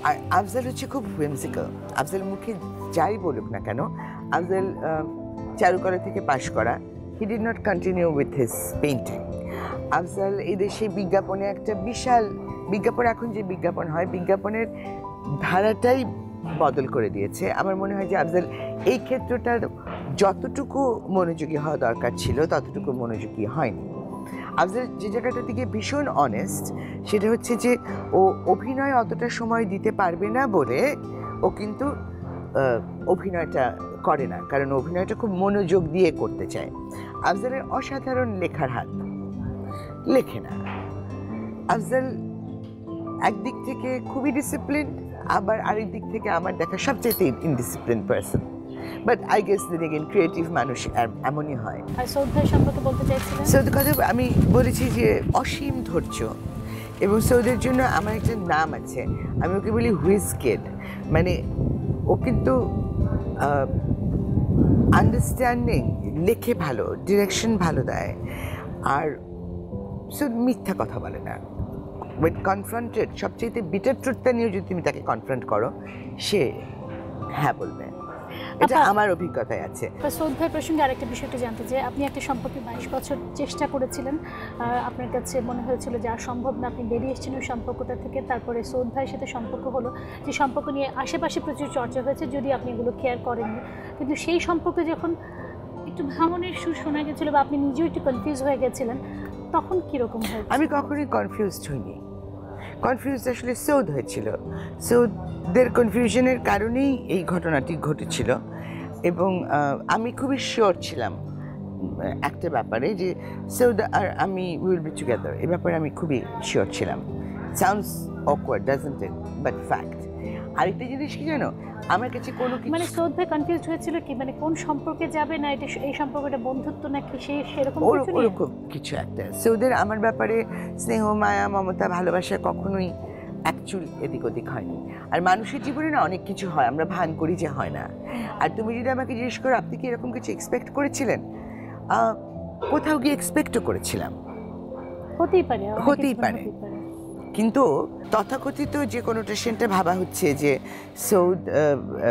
আর আফজাল হচ্ছে খুব হুইমসিক্যাল। আফজাল মুখে যাই বলুক না কেন, আফজাল চারুকলা থেকে পাশ করা, he did not continue with his painting. Afzal এই দেশে বিজ্ঞাপনে একটা বিশাল বিজ্ঞাপন, এখন যে বিজ্ঞাপন হয়, বিজ্ঞাপনের ধারাটাই বদল করে দিয়েছে। আমার মনে হয় যে আফজাল এই ক্ষেত্রটার যতটুকু মনোযোগী হওয়া দরকার ছিল ততটুকু মনোযোগী হয়নি। আফজাল যে জায়গাটা থেকে ভীষণ অনেস্ট, সেটা হচ্ছে যে ও অভিনয় অতটা সময় দিতে পারবে না বলে ও কিন্তু অভিনয়টা করে না, কারণ অভিনয়টা খুব মনোযোগ দিয়ে করতে চায়। আফজালের অসাধারণ লেখার হাত, লেখে না। আফজাল একদিক থেকে খুবই ডিসিপ্লিন, আবার আরেক দিক থেকে আমার দেখা সবচেয়ে indiscipline person. But I guess দিন এগেন ক্রিয়েটিভ মানুষ এমনই হয়। আর সৌদ ভাই সম্পর্কে বলতে চাইছিলেন? সৌদ কথা আমি বলেছি যে অসীম ধৈর্য, এবং সৌদের জন্য আমার একটা নাম আছে, আমি ওকে বলি হুইজ কিড। মানে ও কিন্তু আন্ডারস্ট্যান্ডিং, লেখে ভালো, ডিরেকশন ভালো দেয়, আর সৌদ মিথ্যা কথা বলে না। ওয়েন কনফ্রন্টেড, সবচেয়ে বিটার ট্রুথটা নিয়েও যদি তুমি তাকে কনফ্রন্ট করো, সে হ্যাঁ বলবে। এটা আমার অভিজ্ঞতায় আছে। সৌদ ভাই প্রসঙ্গে আরেকটা বিষয়টা জানতে চাই, আপনি একটা সম্পর্কে 22 বছর চেষ্টা করেছিলেন, আপনার কাছে মনে হয়েছিল যে আর সম্ভব না, আপনি বেরিয়ে এসেছেন ওই সম্পর্কটা থেকে। তারপরে সৌদ ভাইয়ের সাথে সম্পর্ক হলো, যে সম্পর্ক নিয়ে আশেপাশে প্রচুর চর্চা হয়েছে, যদি আপনি এগুলো কেয়ার করেননি, কিন্তু সেই সম্পর্কে যখন একটু ভাঙনের সুর শোনা গেছিলো বা আপনি নিজেও একটু কনফিউজ হয়ে গেছিলেন, তখন কীরকম হয়েছে? আমি কখনোই কনফিউজড হইনি। কনফিউজ আসলে সৌদ হয়েছিল। সৌদের কনফিউশনের কারণেই এই ঘটনাটি ঘটেছিল। এবং আমি খুবই শিওর ছিলাম একটা ব্যাপারে, যে সৌদ আর আমি উইল বি টুগেদার, এই ব্যাপারে আমি খুবই শিওর ছিলাম। Sounds awkward, doesn't it, but fact. আরেকটা জিনিস কি জানো, আমার কাছে কোনো কিছু, মানে সৌদ ভাই কনফিউজ হয়েছিল কি, মানে কোন সম্পর্কে যাবে, না এটা এই সম্পর্কটা বন্ধুত্ব নাকি সেরকম কিছু নিয়ে? ওরকম কিছু একটা। সৌদের আমার ব্যাপারে স্নেহ, মায়া, মমতা, ভালোবাসা কখনোই অ্যাকচুয়াল এদিক ওদিক হয়নি। আর মানুষের জীবনে না অনেক কিছু হয়, আমরা ভান করি যে হয় না। আর তুমি যদি আমাকে জিজ্ঞেস করো আপনি কি এরকম কিছু এক্সপেক্ট করেছিলেন, কোথাও গিয়ে এক্সপেক্টও করেছিলাম, হতেই পারে, হতেই পারে। কিন্তু তথাকথিত যে কোনোটেশনটা ভাবা হচ্ছে যে সৌদ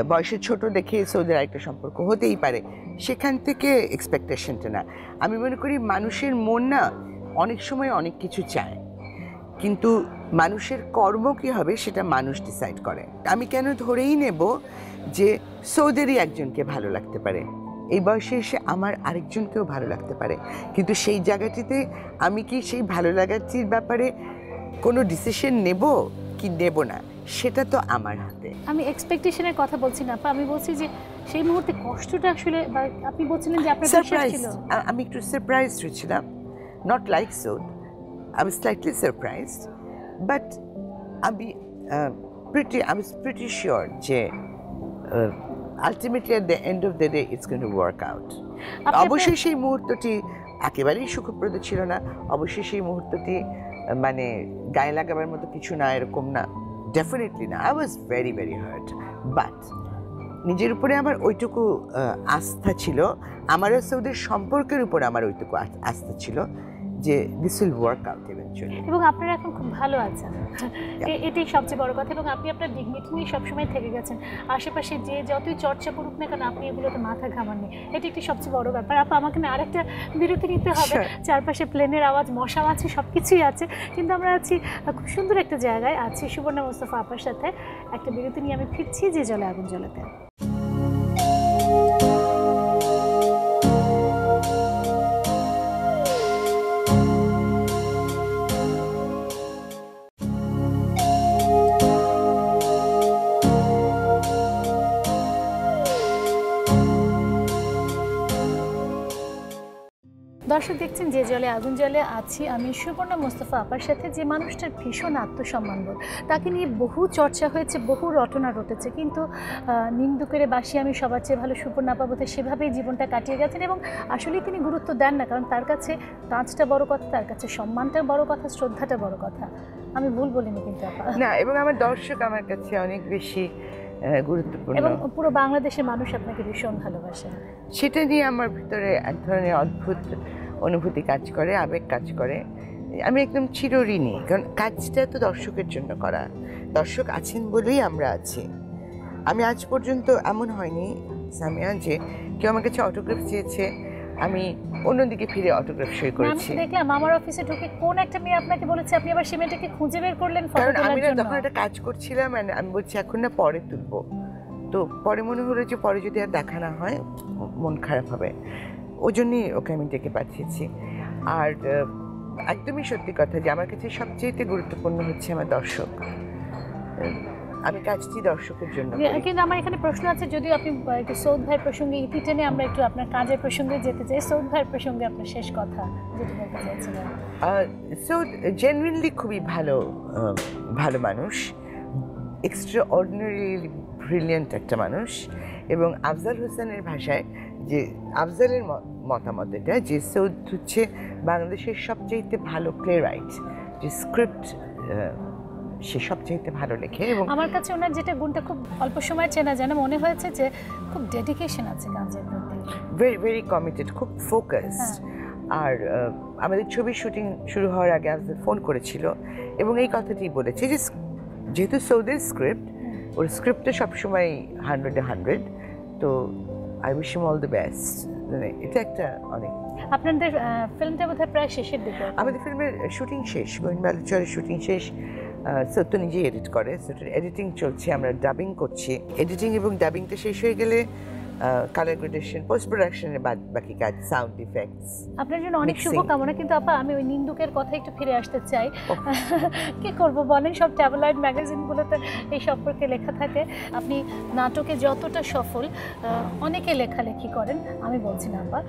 বয়সে ছোট দেখে সৌদের আরেকটা সম্পর্ক হতেই পারে, সেখান থেকে এক্সপেকটেশনটা না। আমি মনে করি মানুষের মন না অনেক সময় অনেক কিছু চায়, কিন্তু মানুষের কর্ম কী হবে সেটা মানুষ ডিসাইড করে। আমি কেন ধরেই নেব যে সৌদেরই একজনকে ভালো লাগতে পারে, এই বয়সে এসে আমার আরেকজনকেও ভালো লাগতে পারে, কিন্তু সেই জায়গাটিতে আমি কি সেই ভালো লাগাটির ব্যাপারে কোনো ডিসিশন নেব কি নেব না, সেটা তো আমার হাতে। আমি এক্সপেকটেশনের কথা বলছি না, আমি বলছি যে সেই মুহূর্তে কষ্টটা আসলে, আপনি বলছিলেন যে আপনার বিশ্বাস ছিল। আমি একটু সারপ্রাইজড হয়েছিলাম, not like Saud, I was slightly surprised, but I was pretty sure যে ultimately at the end of the day it's going to work out. অবশ্যই সেই মুহূর্তটি একেবারেই সুখপ্রদ ছিল না, অবশ্যই সেই মুহূর্তটি মানে গায়ে লাগাবার মতো কিছু না, এরকম না, ডেফিনেটলি না। I was very very hurt, but নিজের উপরে আমার ওইটুকু আস্থা ছিল, আমারও সৌদের সম্পর্কের উপর আমার ওইটুকু আস্থা ছিল যে this will work out eventually. এবং আপনারা এখন খুব ভালো আছেন, এটাই সবচেয়ে বড় কথা। এবং আপনি আপনার ডিগনিটি নিয়ে সবসময় থেকে গেছেন, আশেপাশে যে যতই চর্চা করুক না কেন আপনি এগুলোতে মাথা ঘামাননি, এটা একটি সবচেয়ে বড় ব্যাপার। আপা, আমাকে না আরেকটা বিরতি নিতে হবে, চারপাশে প্লেনের আওয়াজ, মশা আছে, সব কিছুই আছে, কিন্তু আমরা আছি খুব সুন্দর একটা জায়গায় আছি সুবর্ণা মোস্তফা আপার সাথে। একটা বিরতি নিয়ে আমি ফিরছি যে জলে আগুন জ্বলাতে। দর্শক দেখছেন যে জলে আগুন জ্বলে, আছি আমি সুবর্ণা মোস্তফা আপার সাথে, যে মানুষটার ভীষণ আত্মসম্মানবোধ, তাকে নিয়ে বহু চর্চা হয়েছে, বহু রটনা রটেছে, কিন্তু নিন্দুকেরে বাসি আমি সবার চেয়ে ভালো সুবর্ণা আপা বোধহয় সেভাবেই জীবনটা কাটিয়ে গেছেন। এবং আসলেই তিনি গুরুত্ব দেন না, কারণ তার কাছে কাজটা বড় কথা, তার কাছে সম্মানটা বড় কথা, শ্রদ্ধাটা বড় কথা। আমি ভুল বলিনি কিন্তু আপা? না, এবং আমার দর্শক আমার কাছে অনেক বেশি গুরুত্বপূর্ণ, এবং পুরো বাংলাদেশের মানুষ আপনাকে ভীষণ ভালোবাসে। সেটা নিয়ে আমার ভিতরে এক ধরনের অদ্ভুত অনুভূতি কাজ করে, আবেগ কাজ করে। আমি একদম চিরঋণী, কারণ কাজটা তো দর্শকের জন্য করা, দর্শক আছেন বলেই আমরা আছি। আমি আজ পর্যন্ত এমন হয়নি সামিয়া যে কেউ আমার কাছে অটোগ্রাফ চেয়েছে আমি অন্যদিকে ফিরে অটোগ্রাফ সই করেছি। আমি দেখলাম আমার অফিসে ঢুকে কোন একটা মেয়ে আপনাকে বলেছে, আপনি আবার সেই মেয়েটাকে খুঁজে বের করলেন ফটো কারণ তোলার আমি জন্য। তখন একটা কাজ করছিলাম, আমি বলছি এখন না পরে তুলবো, তো পরে মনে হলো যে পরে যদি আর দেখা না হয় মন খারাপ হবে, ওই জন্যই ওকে আমি ডেকে পাঠিয়েছি। আর একদমই সত্যি কথা যে আমার কাছে সবচেয়ে গুরুত্বপূর্ণ হচ্ছে আমার দর্শক, আমি কাজটি দর্শকের জন্য করি। কিন্তু আমার এখানে প্রশ্ন আছে, যদিও আপনি একটু সৌদ ভাইয়ের প্রসঙ্গে ইতি টেনে আমরা একটু আপনার কাজের প্রসঙ্গে যেতে চাই। সৌদ ভাইয়ের প্রসঙ্গে আপনার শেষ কথা যেটা বলতে চাইছিলেন। সৌদ জেনুইনলি খুবই ভালো মানুষ, এক্সট্রা অর্ডিনারি ব্রিলিয়েন্ট একটা মানুষ। এবং আফজাল হোসেনের ভাষায়, যে আফজালের মতামত এটা, যে সৌদ হচ্ছে বাংলাদেশের সবচেয়ে ভালো প্লে রাইট, যে স্ক্রিপ্ট সে সবচাইতে ভালো লেখে। এবং আমার কাছে ওনার যেটা গুণটা খুব অল্প সময় চেনা জানা মনে হয়েছে যে খুব ডেডিকেশন আছে কাজের প্রতি, ভেরি ভেরি কমিটেড, খুব ফোকাসড। আর আমাদের ছবির শুটিং শুরু হওয়ার আগে আমাদের ফোন করেছিল এবং এই কথাটি বলেছে যে যেহেতু সৌদের স্ক্রিপ্ট, ওর স্ক্রিপ্টে সবসময় 100-100, তো I wish him all the best. মানে এটা একটা অনেক। আপনাদের ফিল্মটা বোধহয় প্রায় শেষের দিকে। আমাদের ফিল্মের শুটিং শেষ, গোয়েন বালুচরের শুটিং শেষ। সত্য নিজেই এডিট করে, সত্যের এডিটিং চলছে, আমরা ডাবিং করছি। এডিটিং এবং ডাবিংটা শেষ হয়ে গেলে কালার গ্রেডেশন, পোস্ট প্রোডাকশনের বাকি কাজ, সাউন্ড ইফেক্টস। আপনার জন্য অনেক শুভকামনা। কিন্তু আপা আমি ওই নিন্দুকের কথা একটু ফিরে আসতে চাই। কি করব বলেন, সব ট্যাবলয়েড ম্যাগাজিনগুলোতে এই সম্পর্কে লেখা থাকে। আপনি নাটকে যতটা সফল, অনেকে লেখালেখি করেন, আমি বলছি না আপা,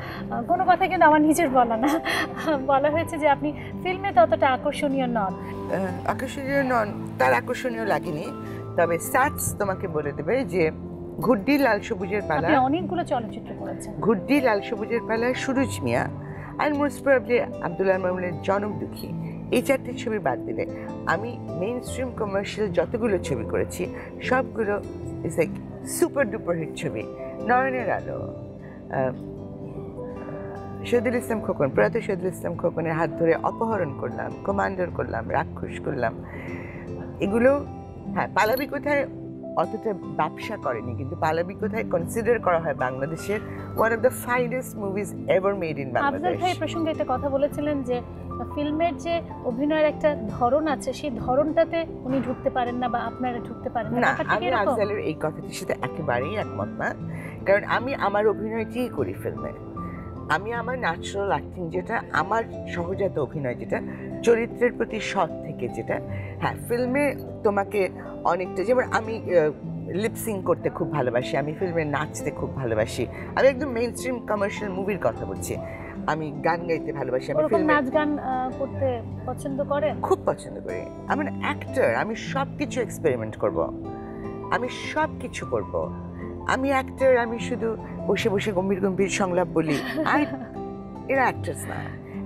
কোনো কথা কিন্তু আমার নিজের বলা না। বলা হয়েছে যে আপনি ফিল্মে ততটা আকর্ষণীয় নন। আকর্ষণীয় নন তার আকর্ষণীয় লাগেনি, তবে স্যাটস তোমাকে বলে দেবে যে ঘুড্ডি লাল সবুজের পালা, আপনি অনেকগুলো চলচ্চিত্র করেছেন। ঘুড্ডি লাল সবুজের পালা, সুরুজ মিয়া আর মোস্ট প্রবাবলি আব্দুল্লাহ মামুনের জনম দুঃখী, এই 4টে ছবি বাদ দিলে আমি মেইন স্ট্রিম কমার্শিয়াল যতগুলো ছবি করেছি সবগুলো is like super duper hit ছবি। নয়নের আলো, শহীদুল ইসলাম খোকন, প্রয়াত শহীদুল ইসলাম খোকনের হাত ধরে অপহরণ করলাম, কমান্ডার করলাম, রাক্ষস করলাম, এগুলো। হ্যাঁ, পালাবি কোথায় অতটা ব্যবসা করেনি, কিন্তু পালাবি কোথায় কনসিডার করা হয় বাংলাদেশের one of the finest movies ever made in Bangladesh. Afzal ভাই প্রসঙ্গে একটা কথা বলেছিলেন যে ফিল্মের যে অভিনয়ের একটা ধরন আছে, সেই ধরনটাতে উনি ঢুকতে পারেন না বা আপনারা ঢুকতে পারেন না। না, আমি আফজালের এই কথাটির সাথে একেবারেই একমত না, কারণ আমি আমার অভিনয়টিই করি ফিল্মে। আমি আমার ন্যাচারাল অ্যাক্টিং, যেটা আমার সহজাত অভিনয়, যেটা চরিত্রের প্রতি সৎ থেকে, যেটা হ্যাঁ ফিল্মে তোমাকে অনেকটা, যেমন আমি লিপসিং করতে খুব ভালোবাসি, আমি ফিল্মে নাচতে খুব ভালোবাসি, আমি একদম মেইন স্ট্রিম কমার্শিয়াল মুভির কথা বলছি। আমি গান গাইতে ভালোবাসি, আমি ফিল্মে নাচ গান করতে পছন্দ করেন, খুব পছন্দ করি। আমি অ্যাক্টর, আমি সব কিছু এক্সপেরিমেন্ট করব, আমি সব কিছু করব। আমি অ্যাক্টর, আমি শুধু বসে বসে গম্ভীর গম্ভীর সংলাপ বলি, আর এরা অ্যাক্টার্স না।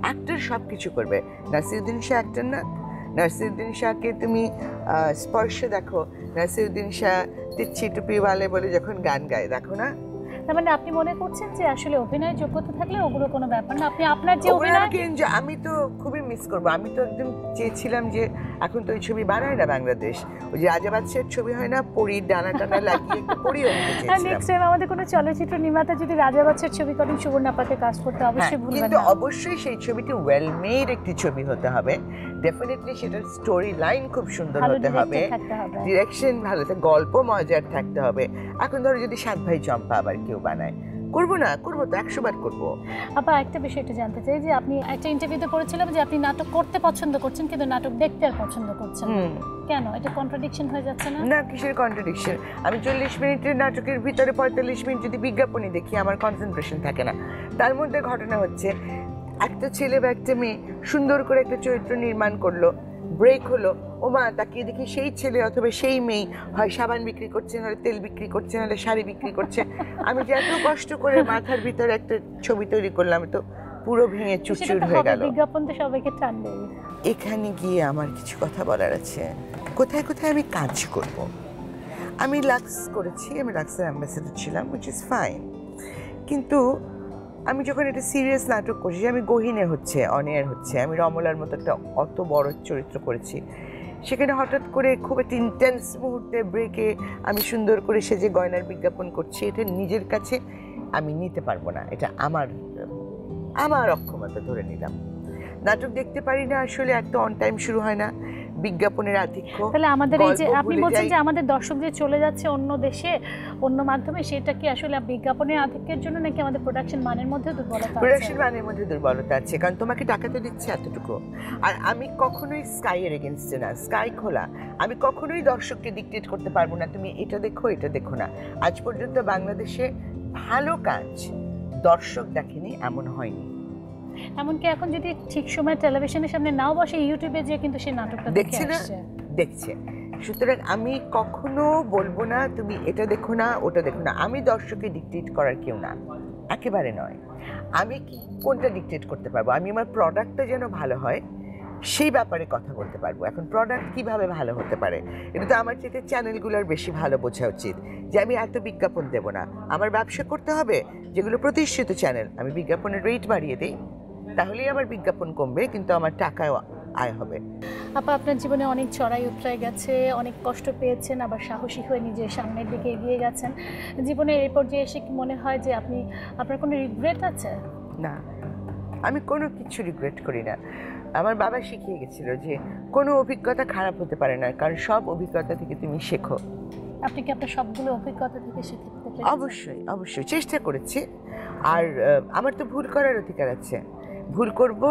অ্যাক্টর সব কিছু করবে। নাসিরুদ্দিন শাহ অ্যাক্টর না? নাসিরুদ্দিন শাহকে তুমি স্পর্শে দেখো, নাসিরুদ্দিন শাহ তিচ্ছি টুপিওয়ালে বলে যখন গান গায়, দেখো না? তার মানে আপনি মনে করছেন যে আসলে অভিনয় যোগ্যতা থাকলে ওগুলো কোনো ব্যাপার না, আপনি আপনার যে অভিনয়। আমি তো খুবই মিস করবো। আমি তো একদম চেয়েছিলাম যে, এখন তো ওই ছবি বানায় না বাংলাদেশ, ওই যে রাজা বাদশাহের ছবি হয় না, পরীর ডানা টানা লাগিয়ে একটু পরী অভিনয় চেয়েছিলাম। নেক্সট টাইম আমাদের কোনো চলচ্চিত্র নির্মাতা যদি রাজা বাদশার ছবি করেন, সুবর্ণাপাকে কাজ করতে অবশ্যই ভুলবেন না। কিন্তু অবশ্যই সেই ছবিটি ওয়েল মেড একটি ছবি হতে হবে, ডেফিনেটলি সেটার স্টোরি লাইন খুব সুন্দর হতে হবে, ডিরেকশন ভালো, গল্প মজার থাকতে হবে। এখন ধরো যদি 7 ভাই চম্পা আবার কেউ বানায়, করবো না? করবো তো, 100 বার করবো। আপা একটা বিষয় একটু জানতে চাই যে আপনি একটা ইন্টারভিউতে পড়েছিলাম যে আপনি নাটক করতে পছন্দ করছেন কিন্তু নাটক দেখতে আর পছন্দ করছেন, কেন? এটা কন্ট্রাডিকশন হয়ে যাচ্ছে না? না, কিসের কন্ট্রাডিকশন? আমি 40 মিনিটের নাটকের ভিতরে 45 মিনিট যদি বিজ্ঞাপনে দেখি, আমার কনসেন্ট্রেশন থাকে না। তার মধ্যে ঘটনা হচ্ছে, একটা ছেলে বা একটা মেয়ে সুন্দর করে একটা চরিত্র নির্মাণ করলো, ব্রেক হলো, ও মা তাকিয়ে দেখি সেই ছেলে অথবা সেই মেয়ে হয় সাবান বিক্রি করছে, নাহলে তেল বিক্রি করছে, নাহলে শাড়ি বিক্রি করছে। আমি যে এত কষ্ট করে মাথার ভিতরে একটা ছবি তৈরি করলাম, তো পুরো ভেঙে চুরচুর হয়ে গেল। বিজ্ঞাপন তো সবাইকে টানবে। এখানে গিয়ে আমার কিছু কথা বলার আছে। কোথায় কোথায় আমি কাজ করব। আমি লাক্স করেছি, আমি লাক্সের অ্যাম্বাসেডর ছিলাম, উইচ ইজ ফাইন। কিন্তু আমি যখন একটা সিরিয়াস নাটক করছি, আমি গহিনে হচ্ছে, অন এয়ার হচ্ছে, আমি রমলার মতো একটা অত বড় চরিত্র করেছি, সেখানে হঠাৎ করে খুব একটা ইন্টেন্স মুহূর্তে ব্রেকে আমি সুন্দর করে সেজে গয়নার বিজ্ঞাপন করছি, এটা নিজের কাছে আমি নিতে পারবো না। এটা আমার অক্ষমতা ধরে নিলাম। নাটক দেখতে পারি না আসলে, একটা অন টাইম শুরু হয় না, বিজ্ঞাপনের আধিক্য। তাহলে আমাদের এই যে আপনি বলছেন যে আমাদের দর্শক যে চলে যাচ্ছে অন্য দেশে অন্য মাধ্যমে, সেটা কি আসলে বিজ্ঞাপনের আধিক্যের জন্য নাকি আমাদের প্রোডাকশন মানের মধ্যে দুর্বলতা আছে? প্রোডাকশন মানের মধ্যে দুর্বলতা আছে, কারণ তোমাকে টাকা তো দিচ্ছে এতটুকু। আর আমি কখনোই স্কাইয়ের এগেনস্টে না, স্কাই খোলা। আমি কখনোই দর্শককে ডিকটেট করতে পারবো না, তুমি এটা দেখো এটা দেখো না। আজ পর্যন্ত বাংলাদেশে ভালো কাজ দর্শক দেখেনি এমন হয়নি। এমনকি এখন যদি ঠিক সময় টেলিভিশনের সামনে নাও বসে, ইউটিউবে যে কিন্তু সেই নাটকটা দেখছে না, দেখছে। সুতরাং আমি কখনো বলবো না তুমি এটা দেখো না ওটা দেখো না। আমি দর্শককে ডিকটেট করার কেউ না, একেবারে নয়। আমি কি কোনটা ডিকটেট করতে পারবো? আমি আমার প্রোডাক্টটা যেন ভালো হয়, সেই ব্যাপারে কথা বলতে পারবো। এখন প্রোডাক্ট কিভাবে ভালো হতে পারে এটা তো আমার চাইতে চ্যানেলগুলোর বেশি ভালো বোঝা উচিত, যে আমি এত বিজ্ঞাপন দেব না, আমার ব্যবসা করতে হবে যেগুলো প্রতিষ্ঠিত চ্যানেল, আমি বিজ্ঞাপনের রেট বাড়িয়ে দিই, তাহলেই আমার বিজ্ঞাপন কমবে কিন্তু আমার টাকায় আয় হবে। আপা, আপনার জীবনে অনেক চড়াই উতরাই গেছে, অনেক কষ্ট পেয়েছেন, আবার সাহসী হয়ে নিজের সামনের দিকে এগিয়ে গেছেন। জীবনের এই পর্যায়ে এসে কি মনে হয় যে আপনার কোনো রিগ্রেট আছে? না, আমি কোনো কিছু রিগ্রেট করি না। আমার বাবা শিখিয়ে গেছিল যে কোনো অভিজ্ঞতা খারাপ হতে পারে না, কারণ সব অভিজ্ঞতা থেকে তুমি শেখো। আপনি কি আপনার সবগুলো অভিজ্ঞতা থেকে শিখতে পেরেছেন? অবশ্যই অবশ্যই চেষ্টা করেছি। আর আমার তো ভুল করার অধিকার আছে, ভুল করব,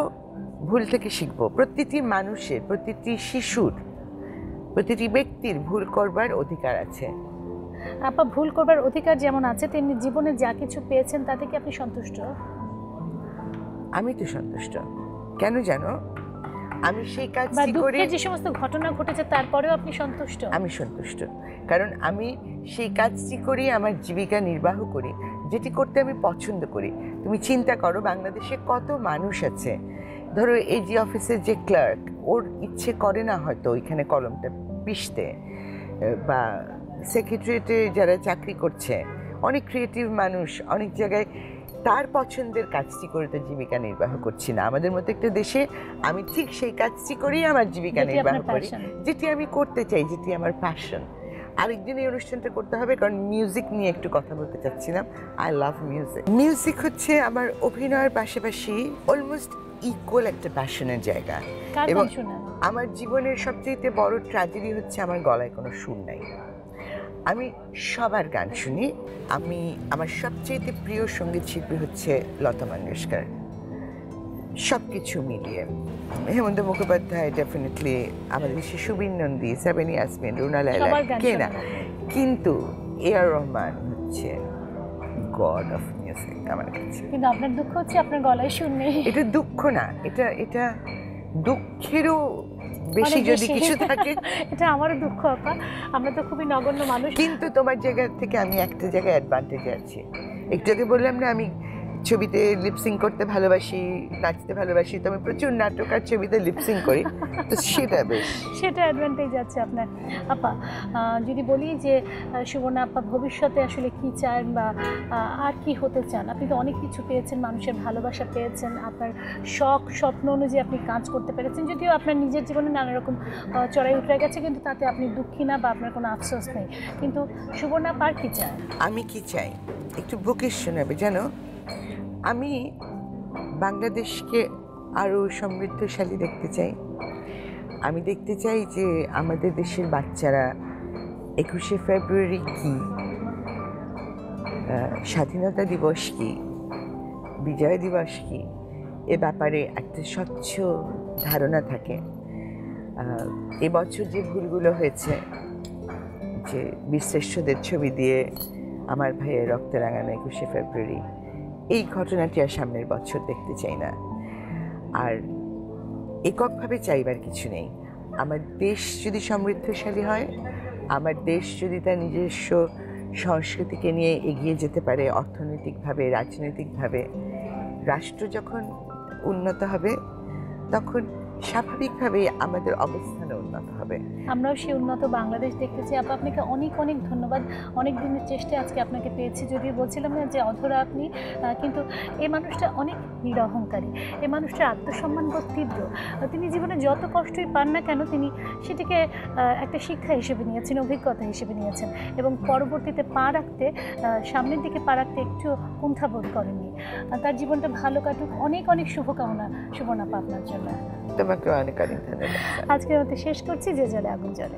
ভুল থেকে শিখবো। প্রতিটি মানুষের, প্রতিটি শিশুর, প্রতিটি ব্যক্তির ভুল করবার অধিকার আছে। আপা, ভুল করবার অধিকার যেমন আছে তেমনি জীবনে যা কিছু পেয়েছেন তাতে কি আপনি সন্তুষ্ট? আমি তো সন্তুষ্ট। কেন জানো, আমি সেই বা কাজটি করে, দুঃখের যে সমস্ত ঘটনা ঘটেছে তারপরেও আপনি সন্তুষ্ট? আমি সন্তুষ্ট, কারণ আমি সেই কাজটি করি, আমার জীবিকা নির্বাহ করি, যেটি করতে আমি পছন্দ করি। তুমি চিন্তা করো, বাংলাদেশে কত মানুষ আছে, ধরো এজি অফিসের যে ক্লার্ক, ওর ইচ্ছে করে না হয়তো ওইখানে কলমটা পিষতে, বা সেক্রেটারিয়েটে যারা চাকরি করছে, অনেক ক্রিয়েটিভ মানুষ অনেক জায়গায় তার পছন্দের কাজটি করে তো জীবিকা নির্বাহ করছি না। আমাদের মতো একটা দেশে আমি ঠিক সেই কাজটি করেই আমার জীবিকা নির্বাহ করি, যেটি আমি করতে চাই, যেটি আমার প্যাশন। আরেকদিন এই অনুষ্ঠানটা করতে হবে, কারণ মিউজিক নিয়ে একটু কথা বলতে চাচ্ছিলাম। I love music. মিউজিক হচ্ছে আমার অভিনয়ের পাশাপাশি অলমোস্ট ইকুয়াল একটা প্যাশনের জায়গা। এবং আমার জীবনের সবচেয়ে বড় ট্র্যাজেডি হচ্ছে আমার গলায় কোনো সুর নাই। আমি সবার গান শুনি। আমার সবচেয়ে প্রিয় সঙ্গীত শিল্পী হচ্ছে লতা মঙ্গেশকর। সব কিছু মিলিয়ে হেমন্ত মুখোপাধ্যায় ডেফিনেটলি, আমাদের দেশে সুবীর নন্দী, সাবেনি ইয়াসমিন, রুনা লায়লা, কে না, কিন্তু এআর রহমান হচ্ছে গড অফ মিউজিক আমার কাছে। কিন্তু আপনার দুঃখ হচ্ছে আপনার গলায় সুর নেই। এটা দুঃখ না, এটা দুঃখেরও বেশি যদি কিছু থাকে। এটা আমারও দুঃখ আপা, আমরা তো খুবই নগণ্য মানুষ। কিন্তু তোমার জায়গা থেকে আমি একটা জায়গায় অ্যাডভান্টেজে আছি। একটু আগে বললাম না আমি ছবিতে লিপসিং করতে ভালোবাসি, নাচতে ভালোবাসি, তো আমি প্রচুর নাটক আর ছবিতে লিপসিং করি, তো সেটা অ্যাডভান্টেজ আছে আপনার। আপা, যদি বলি যে সুবর্ণা আপা ভবিষ্যতে আসলে কি চান বা আর কি হতে চান? আপনি তো অনেক কিছু পেয়েছেন, মানুষের ভালোবাসা পেয়েছেন, আপনার শখ স্বপ্ন অনুযায়ী আপনি কাজ করতে পেরেছেন, যদিও আপনার নিজের জীবনে নানা রকম চড়াই উতরে গেছে, কিন্তু তাতে আপনি দুঃখী না বা আপনার কোনো আফসোস নেই। কিন্তু সুবর্ণা আপা আর কি চায়? আমি কি চাই একটু বুকেশ শোনাবে জানো। আমি বাংলাদেশকে আরও সমৃদ্ধশালী দেখতে চাই। আমি দেখতে চাই যে আমাদের দেশের বাচ্চারা 21শে ফেব্রুয়ারি কী, স্বাধীনতা দিবস কী, বিজয় দিবস কী, এ ব্যাপারে একটা স্বচ্ছ ধারণা থাকে। এবছর যে ভুলগুলো হয়েছে, যে বীরশ্রেষ্ঠদের ছবি দিয়ে আমার ভাইয়ের রক্তে রাঙানো 21শে ফেব্রুয়ারি, এই ঘটনাটি আর সামনের বছর দেখতে চাই না। আর এককভাবে চাইবার কিছু নেই। আমার দেশ যদি সমৃদ্ধশালী হয়, আমার দেশ যদি তার নিজস্ব সংস্কৃতিকে নিয়ে এগিয়ে যেতে পারে অর্থনৈতিকভাবে, রাজনৈতিকভাবে, রাষ্ট্র যখন উন্নত হবে তখন স্বাভাবিকভাবেই আমাদের অবস্থানও উন্নত হবে। আমরাও সেই উন্নত বাংলাদেশ দেখতে চাই। আপনাকে অনেক অনেক ধন্যবাদ। অনেক দিনের চেষ্টায় আজকে আপনাকে পেয়েছি, যদিও বলছিলাম না যে অধরা আপনি, কিন্তু এই মানুষটা অনেক নিরহংকারী, এই মানুষটার আত্মসম্মানবোধ তীব্র। তিনি জীবনে যত কষ্টই পান না কেন তিনি সেটিকে একটা শিক্ষা হিসেবে নিয়েছেন, অভিজ্ঞতা হিসেবে নিয়েছেন, এবং পরবর্তীতে সামনের দিকে পা রাখতে একটু কুণ্ঠাবোধ করেননি। তার জীবনটা ভালো কাটুক, অনেক অনেক শুভকামনা সুবর্ণা আপা আপনার জন্য। তোমাকে অনেক অনেক ধন্যবাদ। আজকের মতো শেষ করছি। যে জলে আগুন জ্বলে।